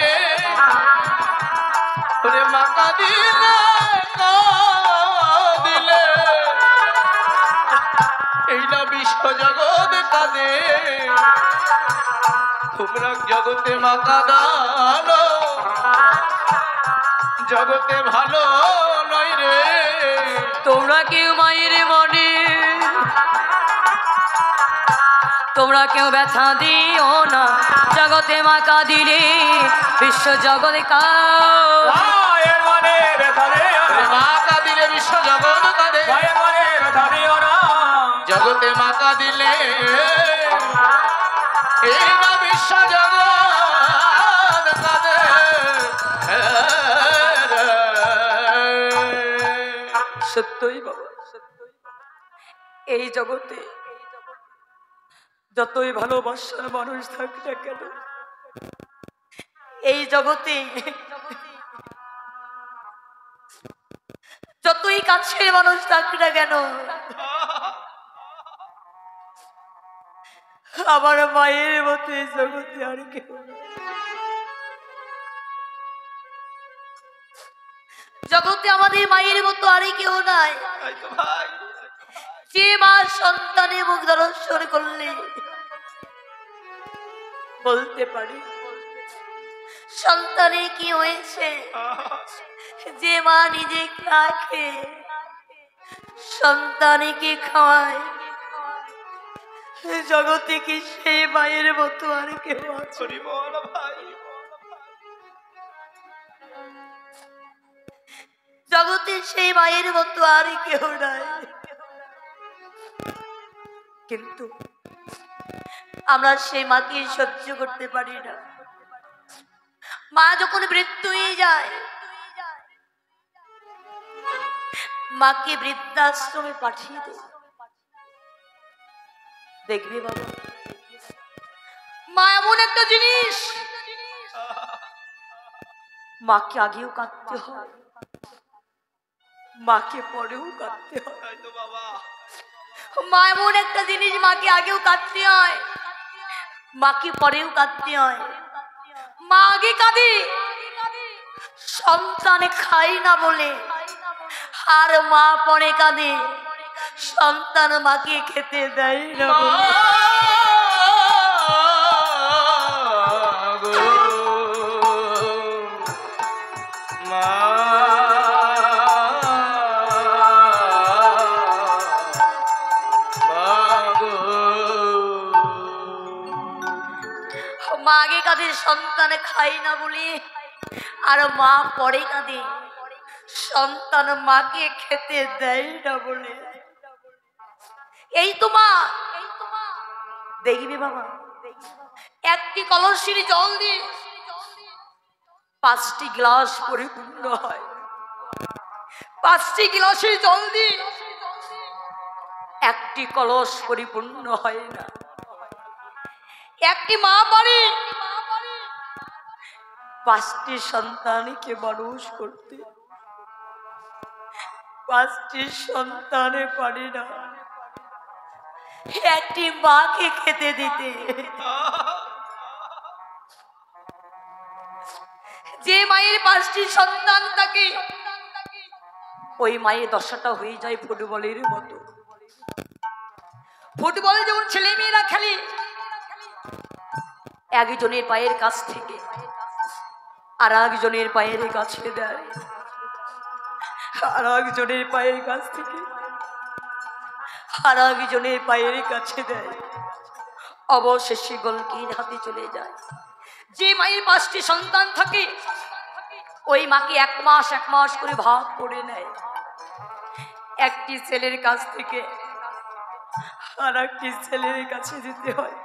ওরে মা কাঁদিলে, কাঁদিলে এই না বিশ্ব জগৎ কাঁদে। তোমরা জগতে মা কাঁদানো জগতে ভালো নয় রে। তোমরা কেউ মায়ের মনে, তোমরা কেউ ব্যথা দিও না, জগতে মা কাঁদিলে বিশ্ব জগতে মায়ের মনে ব্যথা দিও না, মা কাঁদিলে বিশ্ব জগৎ কাঁদে। মায়ের মনে ব্যথা দিও না, জগতে মা কাঁদিলে এই না বিশ্ব জগৎ কাঁদে। সত্যই বাবা, এই জগতে যতই ভালোবাসার মানুষ থাক না কেন, এই জগতে যতই কাছের মানুষ থাক না কেন, আমার মায়ের মতো এই জগতে আর কেউ নেই। জগতে আমাদের মায়ের মতো আর কেউ নাই। যে মা সন্তানের মুখ দর্শন করলে বলতে পারি সন্তানের কি হয়েছে। যে মা নিজে না খেয়ে সন্তানকে খাওয়ায়, জগতে কি সেই মায়ের মতো আর কেউ আছে? জগতে সেই মায়ের মতো আর কেউ নাই। কিন্তু আমরা সেই মাকে সহ্য করতে পারি না। মা যখন মৃত্যু হয়ে যায়, মাকে বৃদ্ধাশ্রমে পাঠিয়ে দেয়। দেখবি বাবা, মা এমন একটা জিনিস, মাকে আগেও কাঁদতে হয়, মাকে পরেও কাঁদতে হয়। মা এমন একটা জিনিস, মাকে আগেও কাঁদতে হয়, মাকে পরেও কাঁদতে হয়। মা আগে কাঁদে সন্তানে খাই না বলে, আর মা পরে কাঁদে সন্তান মাকে খেতে দেয় না বলে। মা আগে কাঁদে সন্তান খায় না বলে, আর মা পরে কাঁদে সন্তান মাকে খেতে দেয় না বলে। এই তো মা, দেখবি বাবা, একটি কলসির জল দিয়ে 5টি গ্লাস পরিপূর্ণ হয়। 5টি গ্লাসের জল দিয়ে একটি কলস পরিপূর্ণ হয় না। একটি মা পারে 5টি সন্তানকে মানুষ করতে, 5টি সন্তানে পারে না একটি মাকে খেতে দিতে। যে মায়ের 5টি সন্তান থাকে, ওই মায়ের দশাটা হয়ে যায় ফুটবলের মতো। ফুটবলে যখন ছেলে মেয়েরা খেলে, একজনের পায়ের কাছ থেকে আর একজনের পায়ের কাছে দেয়, আর একজনের পায়ের কাছ থেকে আর একজনের পায়ের কাছে দেয়, অবশেষে গোলকির হাতে চলে যায়। যে মায়ের 5টি সন্তান থাকে, ওই মাকে 1 মাস 1 মাস করে ভাগ করে নেয়। একটি ছেলের কাছ থেকে আর একটি ছেলের কাছে যেতে হয়,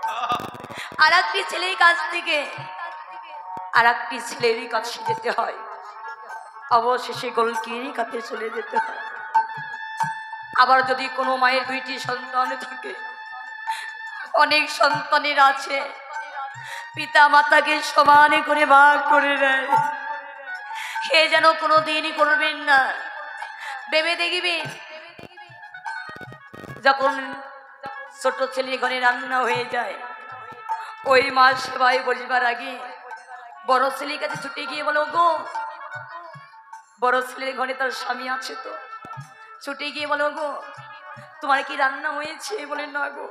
আর একটি ছেলের কাছ থেকে আর একটি ছেলের কাছে যেতে হয়, অবশেষে গোলকির কাছে চলে যেতে হয়। আবার যদি কোনো মায়ের 2টি সন্তান থাকে, অনেক সন্তানের আছে, পিতা মাতাকে সমান করে ভাগ করে নেয়। সে যেন কোনোদিনই করবেন না। ভেবে দেখবেন, যখন ছোট ছেলে ঘরে রান্না হয়ে যায়, ওই মা সেবায় বসবার আগে বড় ছেলের কাছে ছুটে গিয়ে বলো, গো, বড় ছেলের ঘরে তার স্বামী আছে তো, ছুটে গিয়ে বলো, গো, তোমার কি রান্না হয়েছে? বলে, না গো,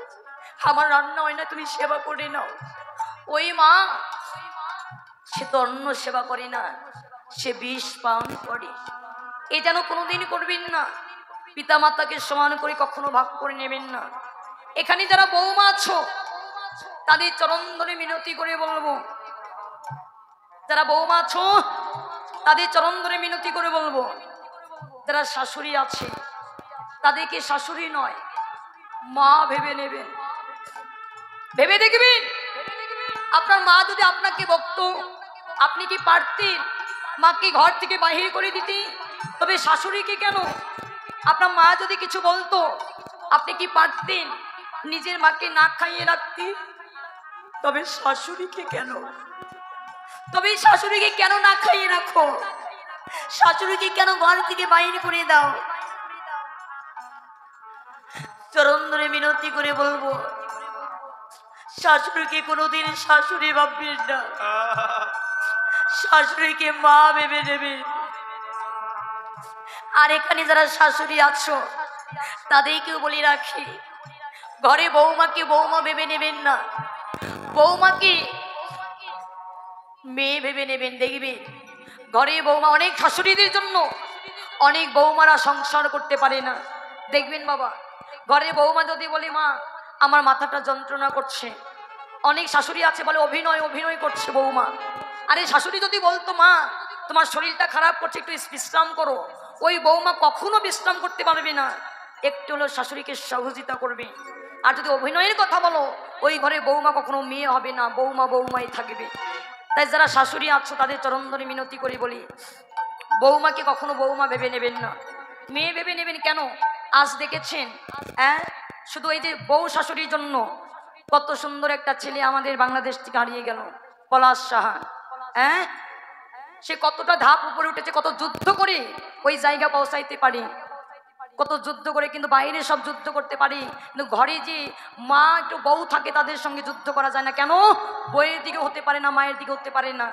আমার রান্না হয় না, তুমি সেবা করে নাও। ওই মা, সে তো অন্য সেবা করে না, সে বিষ পান করে। এ যেন কোনোদিন করবেন না। পিতা মাতাকে সমান করে কখনো ভাগ করে নেবেন না। এখানে যারা বৌমা আছো, তাদের চরণ ধরে মিনতি করে বলবো, যারা বৌমা আছো তাদের চরণ ধরে মিনতি করে বলবো, যারা শাশুড়ি আছে তাদেরকে শাশুড়ি নয় মা ভেবে নেবেন। ভেবে দেখবেন, আপনার মা যদি আপনাকে বকতো, আপনি কি পারতেন মাকে ঘর থেকে বাহির করে দিতে? তবে শাশুড়িকে কেন? আপনার মা যদি কিছু বলতো, আপনি কি পারতেন নিজের মাকে না খাইয়ে রাখতে? তবে শাশুড়িকে কেন? তবে শাশুড়িকে কেন না খাইয়ে রাখো? শাশুড়িকে কেন ঘর থেকে বাহির করে দাও? চরণ ধরে মিনতি করে বলবো, শাশুড়িকে কোনোদিন শাশুড়ি ভাববেন না, শাশুড়িকে মা ভেবে নেবেন। আর এখানে যারা শাশুড়ি আছো, তাদেরকেও বলে রাখি, ঘরে বৌমাকে বৌমা ভেবে নেবেন না, বৌমাকে মেয়ে ভেবে নেবেন। দেখবেন ঘরে বৌমা, অনেক শাশুড়িদের জন্য অনেক বৌমারা সংসার করতে পারে না। দেখবেন বাবা, ঘরে বৌমা যদি বলে, মা আমার মাথাটা যন্ত্রণা করছে, অনেক শাশুড়ি আছে বলে অভিনয় অভিনয় করছে বৌমা। আরে শাশুড়ি যদি বলতো, মা তোমার শরীরটা খারাপ করছে, একটু বিশ্রাম করো, ওই বৌমা কখনো বিশ্রাম করতে পারবে না, একটু হলো শাশুড়িকে সহযোগিতা করবে। আর যদি অভিনয়ের কথা বলো, ওই ঘরে বৌমা কখনো মেয়ে হবে না, বৌমা বৌমাই থাকবে। তাই যারা শাশুড়ি আছো, তাদের চরণ ধরে মিনতি করে বলি, বৌমাকে কখনো বৌমা ভেবে নেবেন না, মেয়ে ভেবে নেবেন। কেন? আজ দেখেছেন, শুধু এই যে বউ শাশুড়ির জন্য কত সুন্দর একটা ছেলে আমাদের বাংলাদেশ থেকে হারিয়ে গেল, পলাশ সাহা। সে কতটা ধাপ উপরে উঠেছে, কত যুদ্ধ করে ওই জায়গা পৌঁছাইতে পারে, কত যুদ্ধ করে, কিন্তু বাইরে সব যুদ্ধ করতে পারে, কিন্তু ঘরে যে মা একটু বউ থাকে, তাদের সঙ্গে যুদ্ধ করা যায় না। কেন? বইয়ের দিকে হতে পারে না, মায়ের দিকে হতে পারে না।